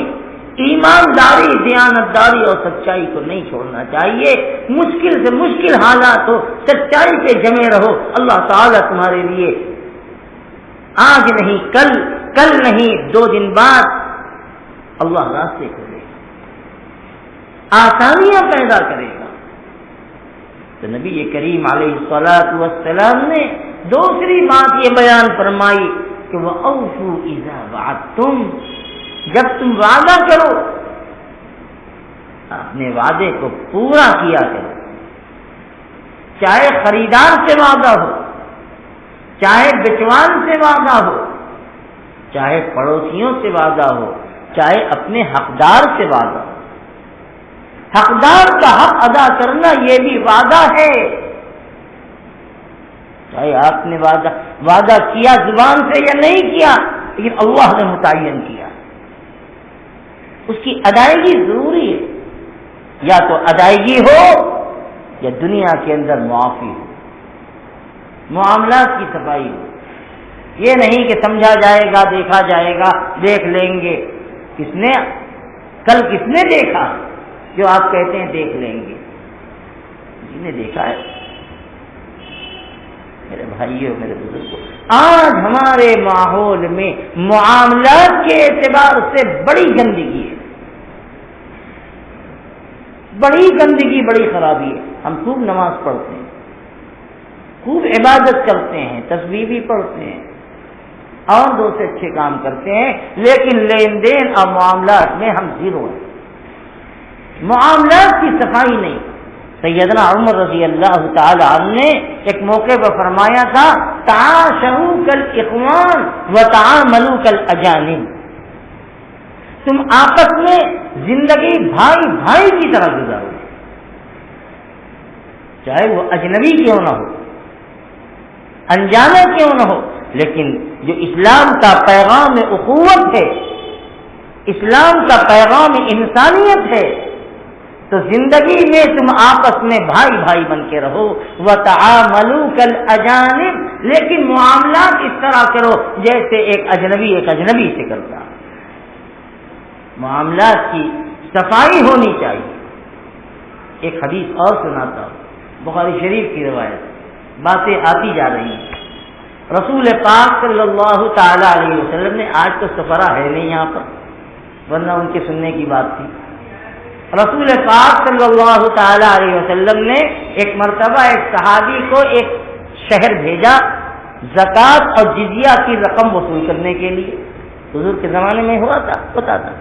ایمان ایمانداری، دیانتداری اور سچائی کو نہیں چھوڑنا چاہیے. مشکل سے مشکل حالات ہو، سچائی پہ جمے رہو. اللہ تعالیٰ تمہارے لیے آج نہیں کل نہیں 2 دن بعد اللہ راستے کرے گا، آسانیاں پیدا کرے گا. تو نبی کریم علیہ الصلوۃ والسلام نے دوسری بات یہ بیان فرمائی کہ وَأَوْفُوا إِذَا وَعَدتُّمْ، جب تم وعدہ کرو اپنے وعدے کو پورا کیا کرو. چاہے خریدار سے وعدہ ہو، چاہے بچوان سے وعدہ ہو، چاہے پڑوسیوں سے وعدہ ہو، چاہے اپنے حقدار سے وعدہ ہو. حقدار کا حق ادا کرنا یہ بھی وعدہ ہے. چاہے آپ نے وعدہ کیا زبان سے یا نہیں کیا، لیکن اللہ نے متعین کیا، اس کی ادائیگی ضروری ہے. یا تو ادائیگی ہو یا دنیا کے اندر معافی ہو، معاملات کی صفائی ہو. یہ نہیں کہ سمجھا جائے گا، دیکھا جائے گا، دیکھ لیں گے. کس نے دیکھا جو آپ کہتے ہیں دیکھ لیں گے؟ جس نے دیکھا ہے. میرے بھائیوں، میرے بزرگوں، آج ہمارے ماحول میں معاملات کے اعتبار سے بڑی گندگی ہے، بڑی خرابی ہے. ہم خوب نماز پڑھتے ہیں، خوب عبادت کرتے ہیں، تسبیح بھی پڑھتے ہیں اور دوسرے اچھے کام کرتے ہیں، لیکن لین دین اور معاملات میں ہم زیرو ہیں. معاملات کی صفائی نہیں. سیدنا عمر رضی اللہ تعالی عنہ نے ایک موقع پر فرمایا تھا تعاشروا کالاخوان وتعاملوا کالاجانب، تم آپس میں زندگی بھائی کی طرح گزارو، چاہے وہ اجنبی کیوں نہ ہو، انجانا کیوں نہ ہو. لیکن جو اسلام کا پیغام اخوت ہے، اسلام کا پیغام انسانیت ہے، تو زندگی میں تم آپس میں بھائی بن کے رہو. وَتَعَامَلُوا كَالْأَجَانِبِ، لیکن معاملات اس طرح کرو جیسے ایک اجنبی سے کرتا. معاملات کی صفائی ہونی چاہیے. ایک حدیث اور سناتا ہوں، بخاری شریف کی روایت. باتیں آتی جا رہی ہیں. رسول پاک صلی اللہ تعالی علیہ وسلم نے، آج تو سفرہ ہے نہیں یہاں پر ورنہ ان کے سننے کی بات تھی. رسول پاک صلی اللہ تعالی علیہ وسلم نے ایک مرتبہ ایک صحابی کو ایک شہر بھیجا زکوٰۃ اور جزیہ کی رقم وصول کرنے کے لیے. حضور کے زمانے میں ہوتا تھا.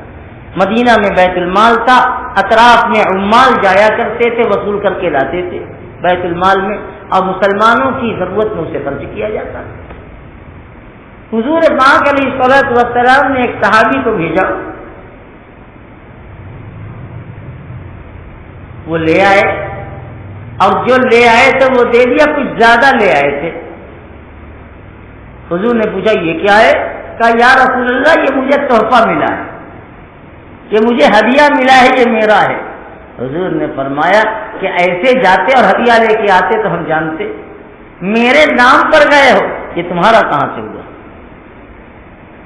مدینہ میں بیت المال تھا، اطراف میں عمال جایا کرتے تھے، وصول کر کے لاتے تھے بیت المال میں، اور مسلمانوں کی ضرورت میں اسے خرچ کیا جاتا. حضور پاک علیہ الصلوۃ والسلام نے ایک صحابی کو بھیجا، وہ لے آئے، اور جو لے آئے تھے وہ دے دیا، کچھ زیادہ لے آئے تھے. حضور نے پوچھا یہ کیا ہے؟ کہا یا رسول اللہ یہ مجھے تحفہ ملا ہے، یہ مجھے ہدیہ ملا ہے، یہ میرا ہے. حضور نے فرمایا کہ ایسے جاتے اور ہدیہ لے کے آتے تو ہم جانتے، میرے نام پر گئے ہو، یہ تمہارا کہاں سے ہوا؟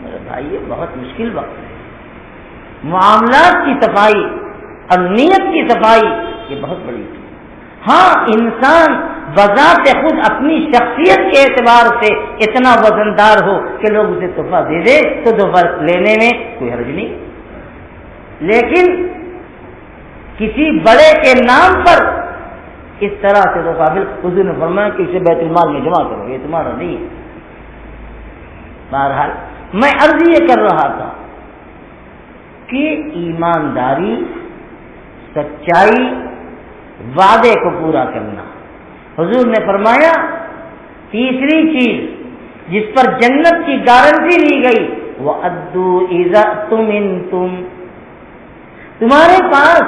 میرے بھائی یہ بہت مشکل وقت ہے. معاملات کی صفائی اور نیت کی صفائی یہ بہت بڑی چیز. ہاں انسان بذات خود اپنی شخصیت کے اعتبار سے اتنا وزندار ہو کہ لوگ اسے تحفہ دے دے تو تحفہ لینے میں کوئی حرج نہیں، لیکن کسی بڑے کے نام پر اس طرح سے تو قابل. حضور نے فرمایا کہ اسے بیت المال میں جمع کرو، یہ تمہارا نہیں ہے. بہرحال میں عرض یہ کر رہا تھا کہ ایمانداری، سچائی، وعدے کو پورا کرنا. حضور نے فرمایا تیسری چیز جس پر جنت کی گارنٹی لی گئی، وَأَدُّوا إِذَا اؤْتُمِنْتُمْ، تمہارے پاس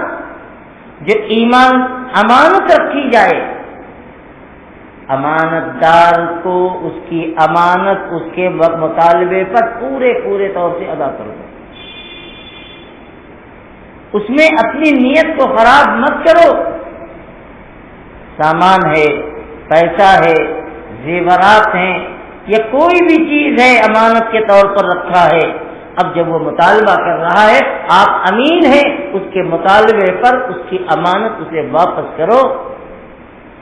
جو ایمان امانت رکھی جائے، امانت دار کو اس کی امانت اس کے مطالبے پر پورے طور سے ادا کر دو. اس میں اپنی نیت کو خراب مت کرو. سامان ہے، پیسہ ہے، زیورات ہیں، یا کوئی بھی چیز ہے امانت کے طور پر رکھا ہے، اب جب وہ مطالبہ کر رہا ہے، آپ امین ہیں، اس کے مطالبے پر اس کی امانت اسے واپس کرو۔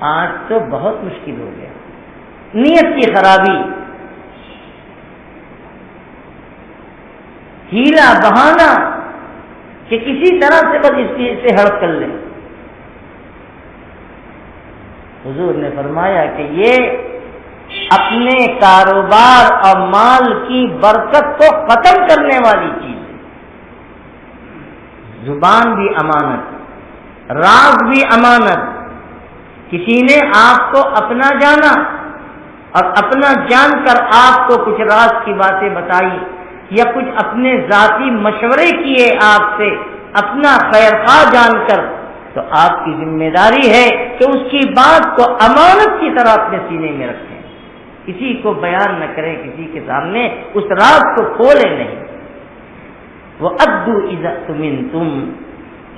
آج تو بہت مشکل ہو گیا، نیت کی خرابی، ہیلا بہانہ کہ کسی طرح سے بس اسے ہڑپ کر لیں۔ حضور نے فرمایا کہ یہ اپنے کاروبار اور مال کی برکت کو ختم کرنے والی چیز ہے۔ زبان بھی امانت، راز بھی امانت۔ کسی نے آپ کو اپنا جانا اور اپنا جان کر آپ کو کچھ راز کی باتیں بتائی یا کچھ اپنے ذاتی مشورے کیے آپ سے اپنا خیر خواہ جان کر، تو آپ کی ذمہ داری ہے کہ اس کی بات کو امانت کی طرح اپنے سینے میں رکھیں، کسی کو بیان نہ کریں، کسی کے سامنے اس راز کو کھولیں نہیں۔ وَأَدُّوا إِذَا اؤْتُمِنْتُمْ،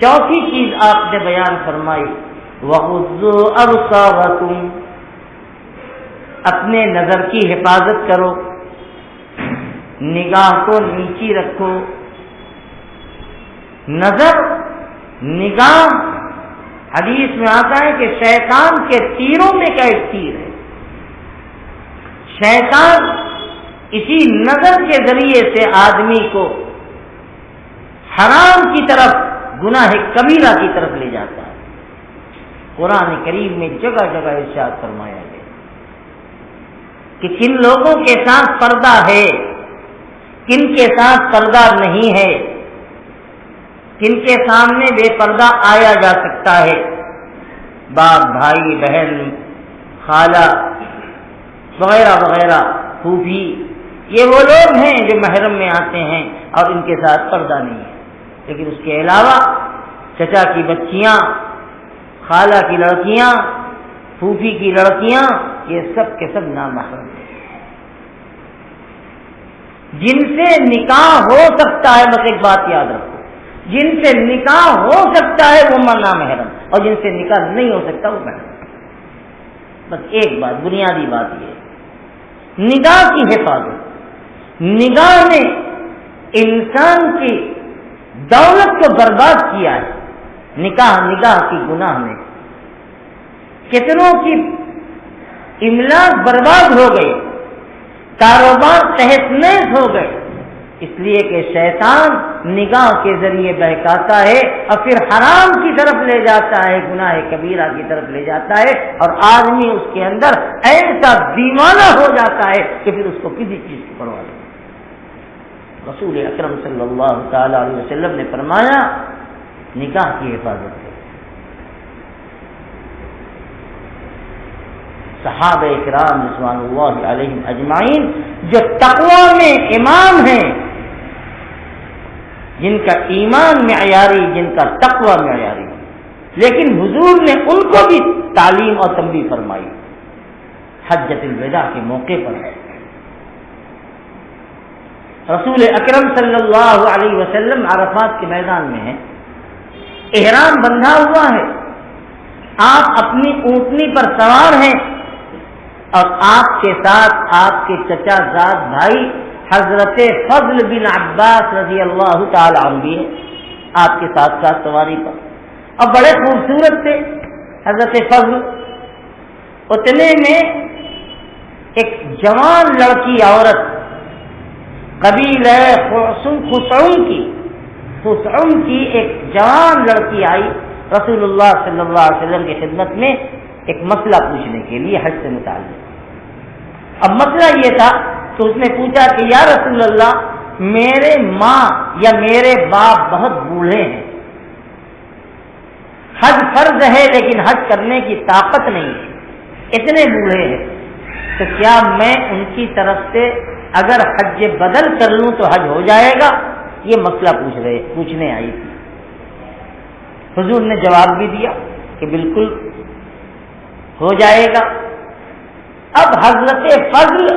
چوتھی چیز آپ نے بیان فرمائی، وَغُضُّوا أَبْصَارَكُمْ، اپنے نظر کی حفاظت کرو، نگاہ کو نیچی رکھو۔ نظر، نگاہ، حدیث میں آتا ہے کہ شیطان کے تیروں میں کا ایک تیر ہے۔ شیطان اسی نظر کے ذریعے سے آدمی کو حرام کی طرف، گناہ کبیرہ کی طرف لے جاتا ہے۔ قرآن کریم میں جگہ جگہ ارشاد فرمایا گیا کہ کن لوگوں کے ساتھ پردہ ہے، کن کے ساتھ پردہ نہیں ہے، کن کے سامنے بے پردہ آیا جا سکتا ہے۔ باپ، بھائی، بہن، خالہ وغیرہ وغیرہ، پھوپھی، یہ وہ لوگ ہیں جو محرم میں آتے ہیں اور ان کے ساتھ پردہ نہیں ہے۔ لیکن اس کے علاوہ چچا کی بچیاں، خالہ کی لڑکیاں، پھوپھی کی لڑکیاں، یہ سب کے سب نامحرم ہیں، جن سے نکاح ہو سکتا ہے۔ بس ایک بات یاد رکھو، جن سے نکاح ہو سکتا ہے وہ نامحرم، اور جن سے نکاح نہیں ہو سکتا وہ محرم۔ بس ایک بات، بنیادی بات یہ ہے، نگاہ کی حفاظت۔ نگاہ نے انسان کی دولت کو برباد کیا ہے۔ نگاہ کی گناہ نے کتنوں کی املاک برباد ہو گئی، کاروبار تہس نہس ہو گئے، اس لیے کہ شیطان نگاہ کے ذریعے بہکاتا ہے اور پھر حرام کی طرف لے جاتا ہے، گناہ کبیرہ کی طرف لے جاتا ہے، اور آدمی اس کے اندر ایسا دیوانہ ہو جاتا ہے کہ پھر اس کو کسی چیز کی پرواہ نہیں۔ رسول اکرم صلی اللہ تعالی علیہ وسلم نے فرمایا، نگاہ کی حفاظت کرو۔ صحابہ کرام رضوان اللہ علیہم اجمعین جو تقوی میں امام ہیں، جن کا ایمان معیاری، جن کا تقوی معیاری، لیکن حضور نے ان کو بھی تعلیم اور تنبیہ فرمائی۔ حجۃ الوداع کے موقع پر رسول اکرم صلی اللہ علیہ وسلم عرفات کے میدان میں ہیں، احرام بندھا ہوا ہے، آپ اپنی اونٹنی پر سوار ہیں، اور آپ کے ساتھ آپ کے چچا زاد بھائی حضرت فضل بن عباس رضی اللہ تعالی عنہ بھی ہیں آپ کے ساتھ ساتھ سواری پر، اور بڑے خوبصورت تھے حضرت فضل۔ اتنے میں ایک جوان لڑکی عورت قبیلہ خثعم کی ایک جوان لڑکی آئی رسول اللہ صلی اللہ علیہ وسلم کی خدمت میں ایک مسئلہ پوچھنے کے لیے حج سے متعلق۔ اب مسئلہ یہ تھا کہ اس نے پوچھا کہ یا رسول اللہ، میرے ماں یا میرے باپ بہت بوڑھے ہیں، حج فرض ہے لیکن حج کرنے کی طاقت نہیں ہے، اتنے بوڑھے ہیں، تو کیا میں ان کی طرف سے اگر حج بدل کر لوں تو حج ہو جائے گا؟ یہ مسئلہ پوچھنے آئی تھی۔ حضور نے جواب بھی دیا کہ بالکل ہو جائے گا۔ اب حضرت فضل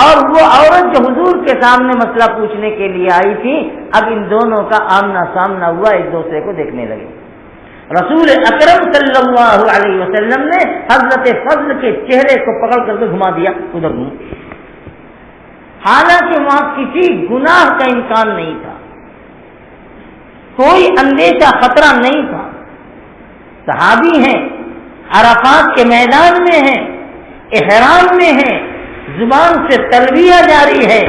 اور وہ عورت جو حضور کے سامنے مسئلہ پوچھنے کے لیے آئی تھی، اب ان دونوں کا آمنا سامنا ہوا، ایک دوسرے کو دیکھنے لگے۔ رسول اکرم صلی اللہ علیہ وسلم نے حضرت فضل کے چہرے کو پکڑ کر کے گھما دیا، ادھر گھوم۔ حالانکہ وہاں کسی گناہ کا امکان نہیں تھا، کوئی اندیشہ خطرہ نہیں تھا. صحابی ہیں، عرفات کے میدان میں ہیں، احرام میں ہیں، زبان سے تلبیہ جاری ہے،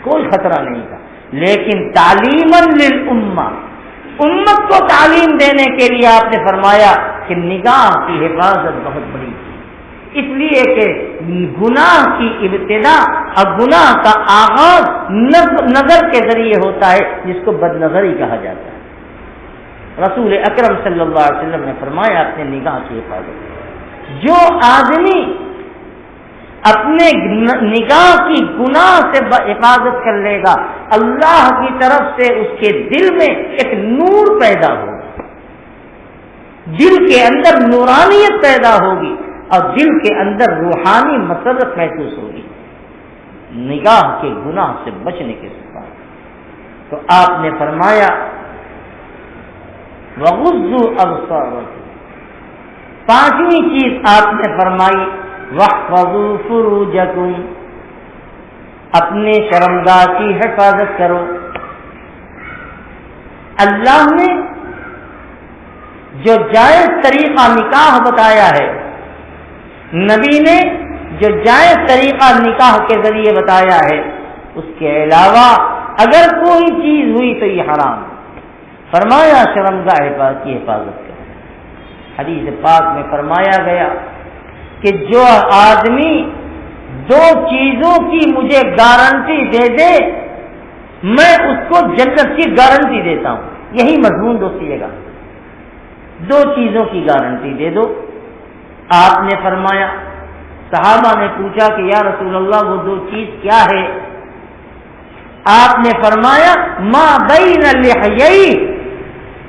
کوئی خطرہ نہیں تھا. لیکن تعلیماً للامہ، امت کو تعلیم دینے کے لیے آپ نے فرمایا کہ نگاہ کی حفاظت بہت بڑی تھی، اس لیے کہ گناہ کی ابتدا اور گناہ کا آغاز نظر کے ذریعے ہوتا ہے، جس کو بد نظری کہا جاتا ہے. رسول اکرم صلی اللہ علیہ وسلم نے فرمایا اپنے نگاہ کی حفاظت. جو آدمی اپنے نگاہ کی گناہ سے حفاظت کر لے گا، اللہ کی طرف سے اس کے دل میں ایک نور پیدا ہوگا، دل کے اندر نورانیت پیدا ہوگی اور دل کے اندر روحانی مسرت محسوس ہوگی نگاہ کے گناہ سے بچنے کے ساتھ. تو آپ نے فرمایا وغضوا ابصارکم. پانچویں چیز آپ نے فرمائی واحفظوا فروجکم، اپنے شرمگاہ کی حفاظت کرو. اللہ نے جو جائز طریقہ نکاح بتایا ہے، نبی نے جو جائز طریقہ نکاح کے ذریعے بتایا ہے، اس کے علاوہ اگر کوئی چیز ہوئی تو یہ حرام. فرمایا شرمگاہ کی حفاظت کرو. حدیث پاک میں فرمایا گیا کہ جو آدمی دو چیزوں کی مجھے گارنٹی دے دے، میں اس کو جنت کی گارنٹی دیتا ہوں. یہی مضمون دوستیے گا، دو چیزوں کی گارنٹی دے دو. آپ نے فرمایا، صحابہ نے پوچھا کہ یا رسول اللہ وہ دو چیز کیا ہے؟ آپ نے فرمایا ما بین اللحیین،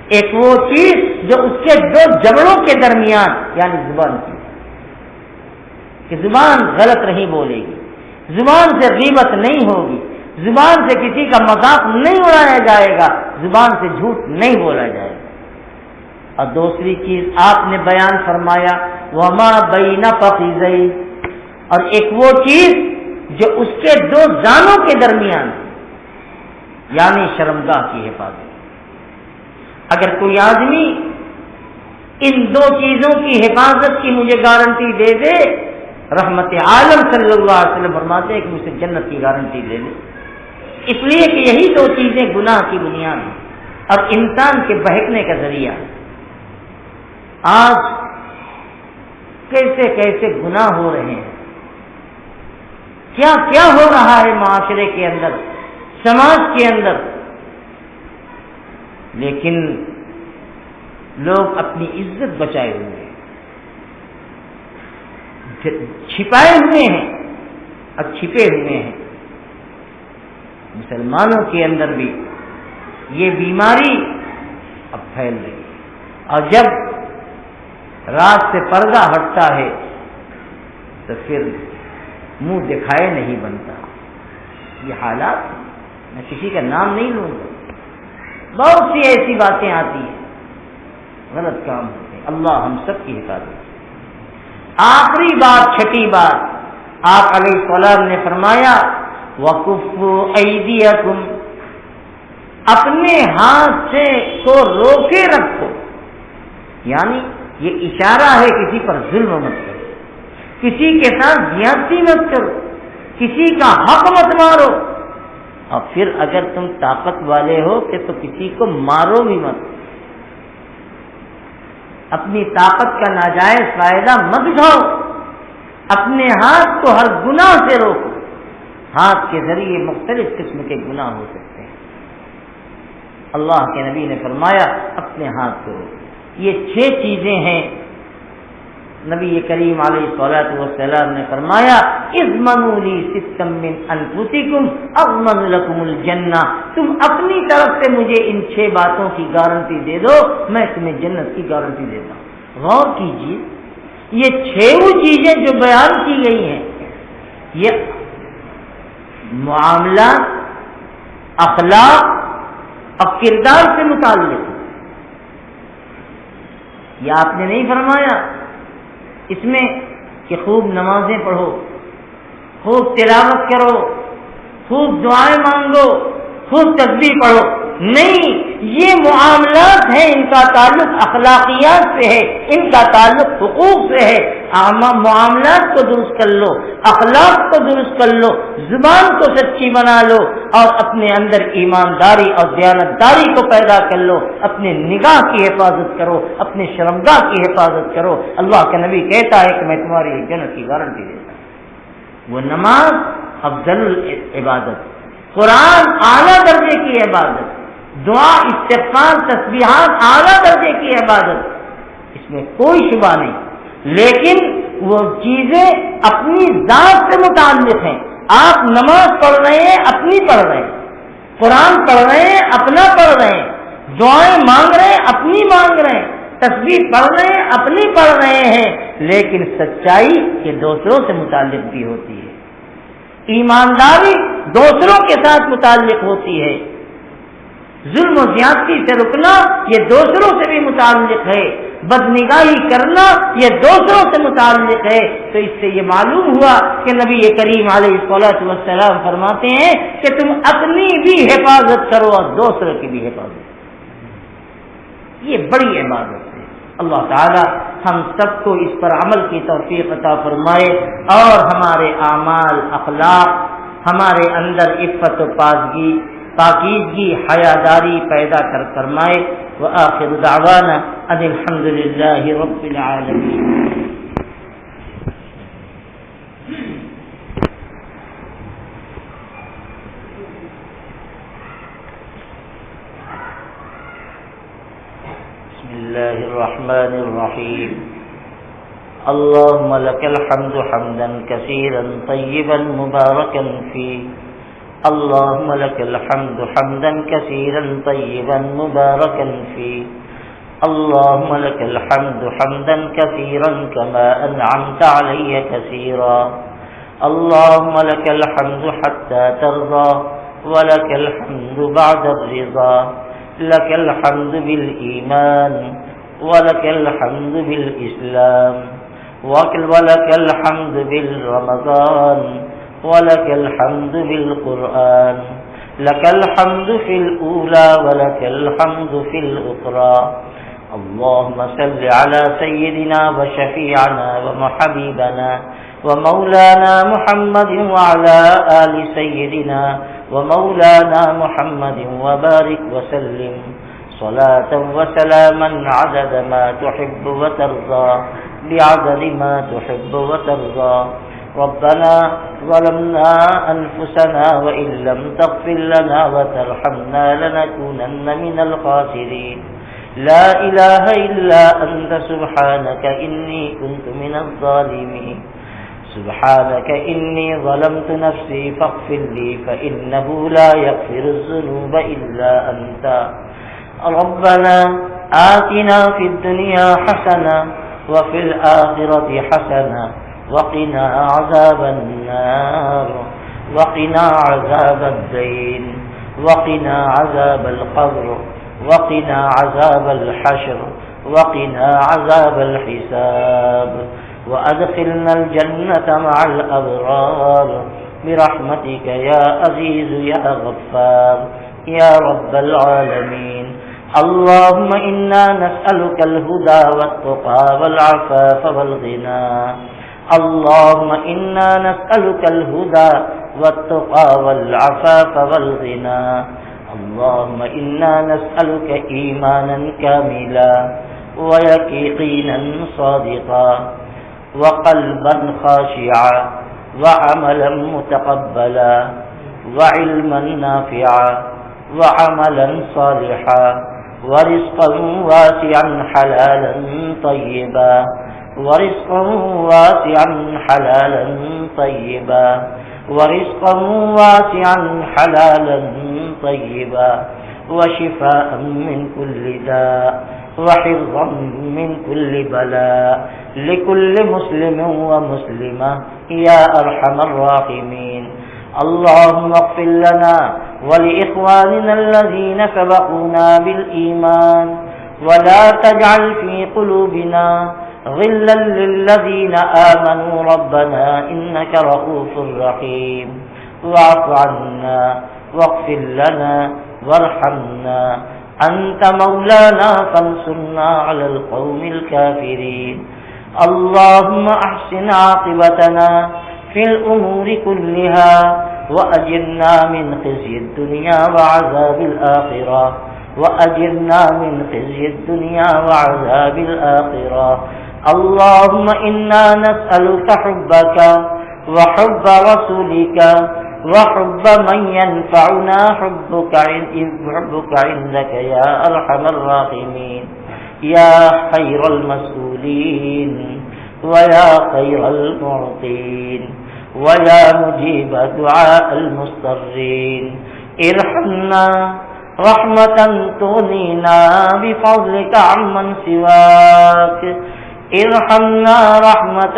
ایک وہ چیز جو اس کے دو جبڑوں کے درمیان، یعنی زبان کی، کہ زبان غلط نہیں بولے گی، زبان سے غیبت نہیں ہوگی، زبان سے کسی کا مذاق نہیں اڑایا جائے گا، زبان سے جھوٹ نہیں بولا جائے گا. اور دوسری چیز آپ نے بیان فرمایا وما بین فخذین، اور ایک وہ چیز جو اس کے دو زانوں کے درمیان، یعنی شرمگاہ کی حفاظت. اگر کوئی آدمی ان دو چیزوں کی حفاظت کی مجھے گارنٹی دے دے، رحمت عالم صلی اللہ علیہ وسلم فرماتے ہیں کہ مجھے جنت کی گارنٹی دے دے. اس لیے کہ یہی دو چیزیں گناہ کی بنیاد ہیں اور انسان کے بہکنے کا ذریعہ. آج کیسے کیسے گناہ ہو رہے ہیں، کیا کیا ہو رہا ہے معاشرے کے اندر، سماج کے اندر، لیکن لوگ اپنی عزت بچائے ہوئے ہیں، چھپائے ہوئے ہیں اور چھپے ہوئے ہیں. مسلمانوں کے اندر بھی یہ بیماری اب پھیل رہی ہے، اور جب رات سے پردہ ہٹتا ہے تو پھر منہ دکھائے نہیں بنتا. یہ حالات، میں کسی کا نام نہیں لوں گا، بہت سی ایسی باتیں آتی ہیں، غلط کام ہوتے ہیں. اللہ ہم سب کی حفاظت. آخری بات، چھٹی بات، آپ علیہ السلام نے فرمایا وَكُفُّوا أَيْدِيَكُمْ، اپنے ہاتھ سے کو روکے رکھو. یعنی یہ اشارہ ہے کسی پر ظلم مت کرو، کسی کے ساتھ زیادتی مت کرو، کسی کا حق مت مارو، اور پھر اگر تم طاقت والے ہو کہ تو کسی کو مارو بھی مت. اپنی طاقت کا ناجائز فائدہ مت اٹھاؤ، اپنے ہاتھ کو ہر گناہ سے روکو. ہاتھ کے ذریعے مختلف قسم کے گناہ ہو سکتے ہیں. اللہ کے نبی نے فرمایا اپنے ہاتھ کو روکو. یہ 6 چیزیں ہیں. نبی کریم علیہ الصلوۃ والسلام نے فرمایا اضمنوا لی ستا من انفسکم اضمن لکم الجنہ، تم اپنی طرف سے مجھے ان 6 باتوں کی گارنٹی دے دو، میں تمہیں جنت کی گارنٹی دیتا ہوں. غور کیجیے، یہ 6 چیزیں جو بیان کی گئی ہیں، یہ معاملات، اخلاق اور کردار سے متعلق ہے. یہ آپ نے نہیں فرمایا اس میں کہ خوب نمازیں پڑھو، خوب تلاوت کرو، خوب دعائیں مانگو، خوب تسبیح پڑھو، نہیں، یہ معاملات ہیں، ان کا تعلق اخلاقیات سے ہے، ان کا تعلق حقوق سے ہے۔ معاملات کو درست کر لو، اخلاق کو درست کر لو، زبان کو سچی بنا لو، اور اپنے اندر ایمانداری اور دیانتداری کو پیدا کر لو، اپنے نگاہ کی حفاظت کرو، اپنے شرمگاہ کی حفاظت کرو۔ اللہ کا نبی کہتا ہے کہ میں تمہاری جنت کی گارنٹی دیتا ہوں۔ وہ نماز افضل العبادت، قرآن اعلیٰ درجے کی عبادت، دعا، استغفار، تسبیحات اعلیٰ درجے کی عبادت، اس میں کوئی شبہ نہیں، لیکن وہ چیزیں اپنی ذات سے متعلق ہیں۔ آپ نماز پڑھ رہے ہیں، اپنی پڑھ رہے ہیں، قرآن پڑھ رہے ہیں، اپنا پڑھ رہے ہیں، دعائیں مانگ رہے ہیں، اپنی مانگ رہے ہیں، تسبیح پڑھ رہے ہیں، اپنی پڑھ رہے ہیں، لیکن سچائی یہ دوسروں سے متعلق بھی ہوتی ہے، ایمانداری دوسروں کے ساتھ متعلق ہوتی ہے، ظلم و زیادتی سے رکنا یہ دوسروں سے بھی متعلق ہے، بدنگاہی کرنا یہ دوسروں سے متعلق ہے۔ تو اس سے یہ معلوم ہوا کہ نبی کریم علیہ الصلوۃ والسلام فرماتے ہیں کہ تم اپنی بھی حفاظت کرو اور دوسروں کی بھی حفاظت کرو، یہ بڑی عبادت ہے۔ اللہ تعالی ہم سب کو اس پر عمل کی توفیق عطا فرمائے، اور ہمارے اعمال، اخلاق، ہمارے اندر عفت و پاکیزگی، حیاداری پیدا کر فرمائے۔ وآخر دعوانا ان الحمد للہ رب العالمین۔ بسم اللہ الرحمن الرحیم۔ اللهم لك الحمد حمدا كثيرا طيبا مباركا فيه، اللهم لك الحمد حمدا كثيرا طيبا مباركا فيه، اللهم لك الحمد حمدا كثيرا كما أنعمت علي كثيرا، اللهم لك الحمد حتى ترضى، ولك الحمد بعد الرضا، لك الحمد بالإيمان، ولك الحمد بالإسلام، ولك الحمد بالرمضان، ولك الحمد بالقرآن، لك الحمد في الأولى ولك الحمد في الأخرى۔ اللهم صل على سيدنا وشفيعنا وحبيبنا ومولانا محمد وعلى آل سيدنا ومولانا محمد وبارك وسلم صلاة وسلاما عدد ما تحب وترضى، بعدد ما تحب وترضى۔ ربنا ظلمنا أنفسنا وإن لم تغفر لنا وترحمنا لنكونن من الخاسرين، لا إله إلا أنت سبحانك إني كنت من الظالمين، سبحانك إني ظلمت نفسي فاغفر لي فإنه لا يغفر الذنوب إلا أنت۔ ربنا آتنا في الدنيا حسنة وفي الآخرة حسنة وقنا عذاب النار، وقنا عذاب الدين، وقنا عذاب القبر، وقنا عذاب الحشر، وقنا عذاب الحساب، وأدخلنا الجنة مع الأبرار برحمتك يا عزيز يا غفار يا رب العالمين۔ اللهم إنا نسألك الهدى والتقى والعفاف والغنى، اللهم إنا نسألك الهدى والتقى والعفاف والغنى، اللهم إنا نسألك إيمانا كاملا ويقينا صادقا وقلبا خاشعا وعملا متقبلا وعلما نافعا وعملا صالحا ورزقا واسعا حلالا طيبا، ورزقا واسعا حلالا طيبا، ورزقا واسعا حلالا طيبا، وشفاء من كل داء، وحفظا من كل بلاء، لكل مسلم ومسلمة يا أرحم الراحمين۔ اللهم اغفر لنا ولإخواننا الذين سبقونا بالإيمان، ولا تجعل في قلوبنا غلا للذين آمنوا ربنا إنك رؤوف رحيم۔ واعف عنا واغفر لنا وارحمنا أنت مولانا فانصرنا على القوم الكافرين. اللهم أحسن عاقبتنا في الأمور كلها وأجرنا من خزي الدنيا وعذاب الآخرة وأجرنا من خزي الدنيا وعذاب الآخرة. اللهم إنا نسألك حبك وحب رسولك وحب من ينفعنا حبك عندك يا أرحم الراحمين يا خير المسؤولين ويا خير المعطين ويا مجيب دعاء المضطرين. ارحمنا رحمة تغنينا بفضلك عمن سواك. ارحمنا رحمة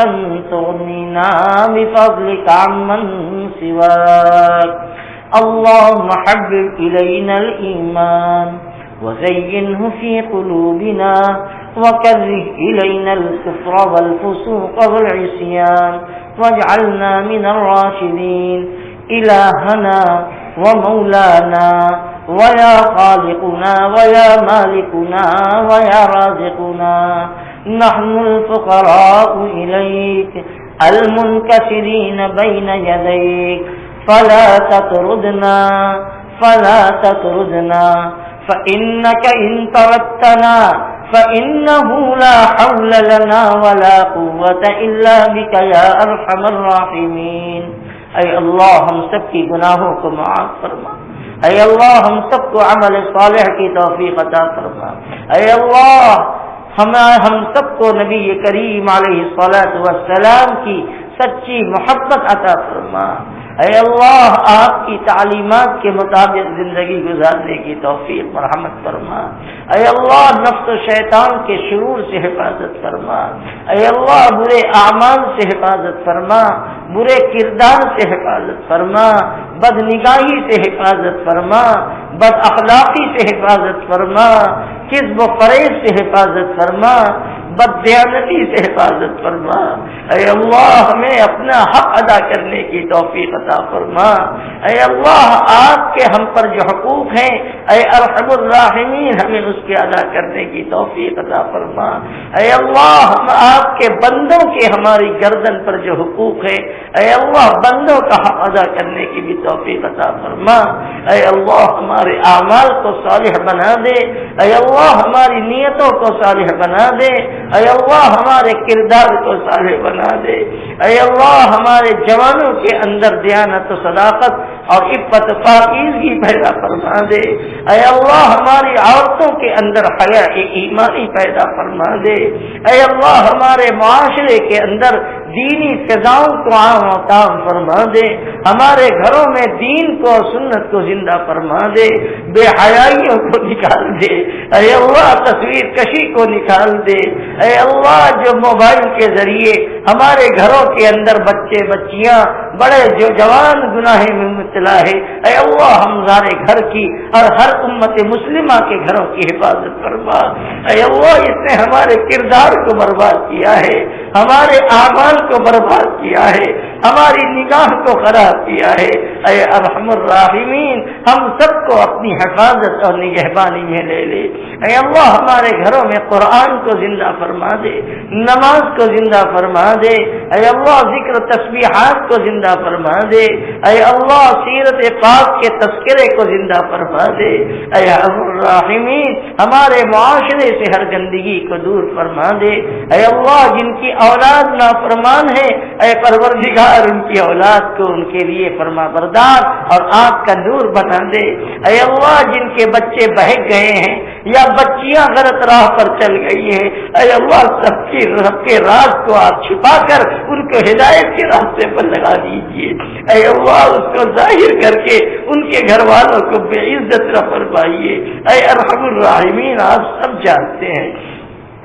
تغنينا بفضلك عمن سواك. اللهم حبب إلينا الإيمان وزينه في قلوبنا وكره إلينا الكفر والفسوق والعصيان واجعلنا من الراشدين. إلهنا ومولانا ويا خالقنا ويا مالكنا ويا رازقنا، نحن الفقراء إليك المنكسرين بين يديك، فلا تطردنا فإنك إن طردتنا فإنه لا حول لنا ولا قوة إلا بك يا أرحم الراحمين. اے اللہ ہم سب کی گناہوں کو معاف فرما، اے اللہ ہم سب کو عمل صالح کی توفیق عطا فرما، اے اللہ ہم سب کو نبی کریم علیہ الصلوۃ والسلام کی سچی محبت عطا فرما، اے اللہ آپ کی تعلیمات کے مطابق زندگی گزارنے کی توفیق مرحمت فرما، اے اللہ نفس و شیطان کے شرور سے حفاظت فرما، اے اللہ برے اعمال سے حفاظت فرما، برے کردار سے حفاظت فرما، بد نگاہی سے حفاظت فرما، بد اخلاقی سے حفاظت فرما، کذب و فریب سے حفاظت فرما، بد دیانتی سے حفاظت فرما، اے اللہ ہمیں اپنا حق ادا کرنے کی توفیق عطا فرما، اے اللہ آپ کے ہم پر جو حقوق ہیں اے ارحم الراحمین ہمیں اس کے ادا کرنے کی توفیق عطا فرما، اے اللہ ہم آپ کے بندوں کے ہماری گردن پر جو حقوق ہے اے اللہ بندوں کا حق ادا کرنے کی بھی توفیق عطا فرما، اے اللہ ہمارے اعمال کو صالح بنا دے، اے اللہ ہماری نیتوں کو صالح بنا دے، اے اللہ ہمارے کردار کو صالح بنا دے، اے اللہ ہمارے جوانوں کے اندر دیانت و صداقت اور عفت و پاکیزگی پیدا فرما دے، اے اللہ ہماری عورتوں کے اندر حیا ایمانی پیدا فرما دے، اے اللہ ہمارے معاشرے کے اندر دینی فضاؤں کو عام و تام فرما دے، ہمارے گھروں میں دین کو اور سنت کو زندہ فرما دے، بے حیائیوں کو نکال دے، اے اللہ تصویر کشی کو نکال دے، اے اللہ جو موبائل کے ذریعے ہمارے گھروں کے اندر بچے بچیاں بڑے جو جوان گناہ میں مبتلا ہے اے اللہ ہمارے گھر کی اور ہر امت مسلمہ کے گھروں کی حفاظت فرما، اے اللہ اس نے ہمارے کردار کو برباد کیا ہے، ہمارے اعمال کو برباد کیا ہے، ہماری نگاہ کو خراب کیا ہے، اے ارحم الراحمین ہم سب کو اپنی حفاظت اور نگہبانی میں لے لے، اے اللہ ہمارے گھروں میں قرآن کو زندہ فرما دے، نماز کو زندہ فرما دے، اے اللہ ذکر تسبیحات کو زندہ فرما دے، اے اللہ سیرت پاک کے تذکرے کو زندہ فرما دے، اے ارحم الراحمین ہمارے معاشرے سے ہر گندگی کو دور فرما دے، اے اللہ جن کی اولاد نافرمان ہے اے پروردگار ان کی اولاد کو ان کے لیے فرما بردار اور آنکھ کا نور بنا دے، اے اللہ جن کے بچے بہک گئے ہیں یا بچیاں غلط راہ پر چل گئی ہیں اے اللہ سب کے راز کو آپ چھپا کر ان کو ہدایت کے راستے پر لگا دیجیے، اے اللہ اس کو ظاہر کر کے ان کے گھر والوں کو بے عزت نہ فرمائیے، اے ارحم الراحمین آپ سب جانتے ہیں،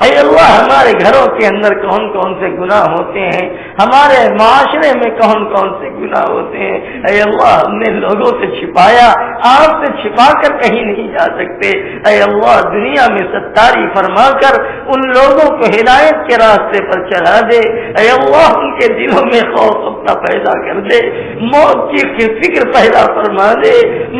اے اللہ ہمارے گھروں کے اندر کون کون سے گناہ ہوتے ہیں ہمارے معاشرے میں کون کون سے گناہ ہوتے ہیں، اے اللہ ہم نے لوگوں سے چھپایا، آپ سے چھپا کر کہیں نہیں جا سکتے، اے اللہ دنیا میں ستاری فرما کر ان لوگوں کو ہدایت کے راستے پر چلا دے، اے اللہ ان کے دلوں میں خوف اپنا پیدا کر دے، موت کی فکر پیدا فرما دے،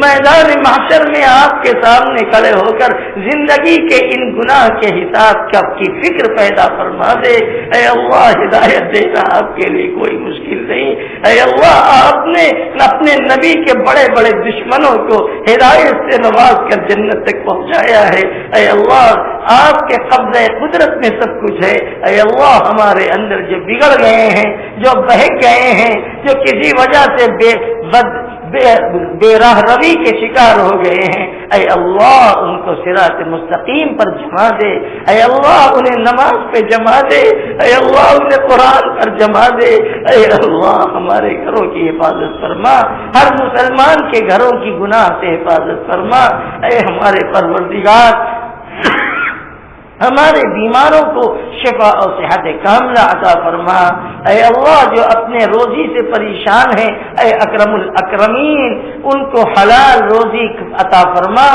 میدان محشر میں آپ کے سامنے کھڑے ہو کر زندگی کے ان گناہ کے حساب کی فکر پیدا فرما دے، اے اللہ ہدایت دینا آپ کے لیے کوئی مشکل نہیں، اے اللہ آپ نے اپنے نبی کے بڑے بڑے دشمنوں کو ہدایت سے نواز کر جنت تک پہنچایا ہے، اے اللہ آپ کے قبضہ قدرت میں سب کچھ ہے، اے اللہ ہمارے اندر جو بگڑ گئے ہیں، جو بہک گئے ہیں، جو کسی وجہ سے بے راہ روی کے شکار ہو گئے ہیں، اے اللہ ان کو صراط مستقیم پر جما دے، اے اللہ انہیں نماز پہ جما دے، اے اللہ انہیں قرآن پر جما دے، اے اللہ ہمارے گھروں کی حفاظت فرما، ہر مسلمان کے گھروں کی گناہ سے حفاظت فرما، اے ہمارے پروردگار ہمارے بیماروں کو شفا اور صحت کاملہ عطا فرما، اے اللہ جو اپنے روزی سے پریشان ہیں، اے اکرم الاکرمین ان کو حلال روزی عطا فرما،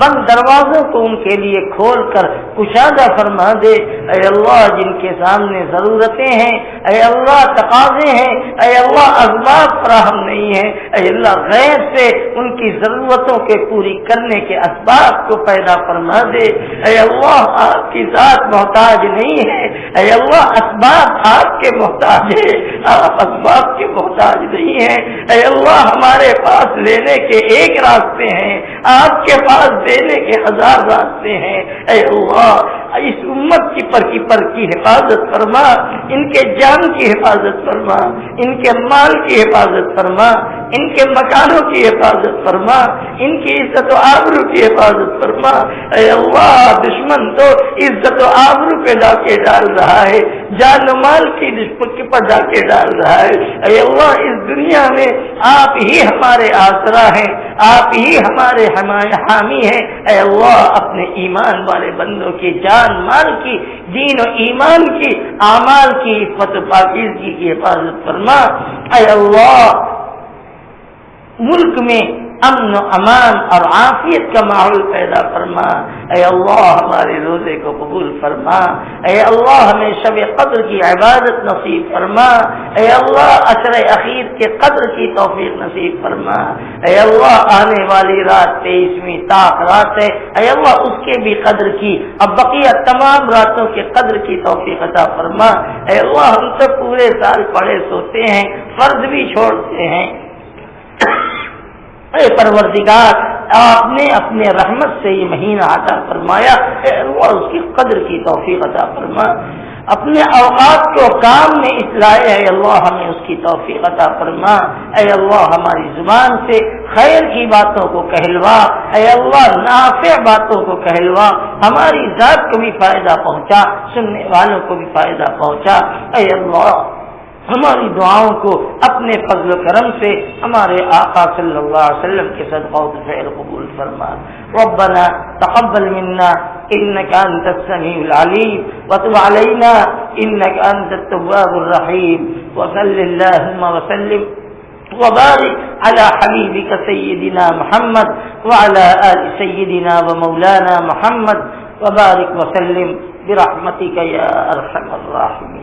بند دروازوں کو ان کے لیے کھول کر کشادہ فرما دے، اے اللہ جن کے سامنے ضرورتیں ہیں، اے اللہ تقاضے ہیں، اے اللہ اسباب فراہم نہیں ہیں، اے اللہ غیر سے ان کی ضرورتوں کے پوری کرنے کے اسباب کو پیدا فرما دے، اے اللہ آپ کی ذات محتاج نہیں ہے، اے اللہ اسباب آپ کے محتاج ہے، آپ اسباب کے محتاج نہیں ہیں، اے اللہ ہمارے پاس لینے کے ایک راستے ہیں، آپ کے پاس دینے کے 1000 راستے ہیں، اے اللہ اس امت کی پر کی حفاظت فرما، ان کے جان کی حفاظت فرما، ان کے مال کی حفاظت فرما، ان کے مکانوں کی حفاظت فرما، ان کی عزت و آبرو کی حفاظت فرما، اے اللہ دشمن تو عزت و آبرو پہ جا کے ڈال رہا ہے، جان و مال کی پر جا کے ڈال رہا ہے، اے اللہ اس دنیا میں آپ ہی ہمارے آسرا ہیں، آپ ہی ہمارے حامی ہیں، اے اللہ اپنے ایمان والے بندوں کی جان مال کی، دین و ایمان کی، اعمال کی عفت و پاکیزگی کی حفاظت فرما، اے اللہ ملک میں امن و امان اور عافیت کا ماحول پیدا فرما، اے اللہ ہمارے روزے کو قبول فرما، اے اللہ ہمیں شب قدر کی عبادت نصیب فرما، اے اللہ عشر اخیر کے قدر کی توفیق نصیب فرما، اے اللہ آنے والی رات 23ویں طاق رات ہے، اے اللہ اس کے بھی قدر کی، اب بقیہ تمام راتوں کے قدر کی توفیق عطا فرما، اے اللہ ہم تو پورے سال پڑے سوتے ہیں، فرض بھی چھوڑتے ہیں، اے پروردگار آپ نے اپنے رحمت سے یہ مہینہ عطا فرمایا، اے اللہ اس کی قدر کی توفیق عطا فرما، اپنے اوقات کو کام میں اصلاح ہے اللہ ہمیں اس کی توفیق عطا فرما، اے اللہ ہماری زبان سے خیر کی باتوں کو کہلوا، اے اللہ نافع باتوں کو کہلوا، ہماری ذات کو بھی فائدہ پہنچا، سننے والوں کو بھی فائدہ پہنچا، اے اللہ ہماری دعاؤں کو اپنے فضل و کرم سے ہمارے آقا صلی اللہ علیہ وسلم کے صدقہ و فعل قبول فرما، ربنا تقبل منا انك انت السميع العليم وتب علينا انك انت التواب الرحيم، وصل اللهم وسلم وبارك على حبيبك سيدنا محمد وعلى آل سيدنا ومولانا محمد، وبارك وسلم برحمتك يا ارحم الراحمين۔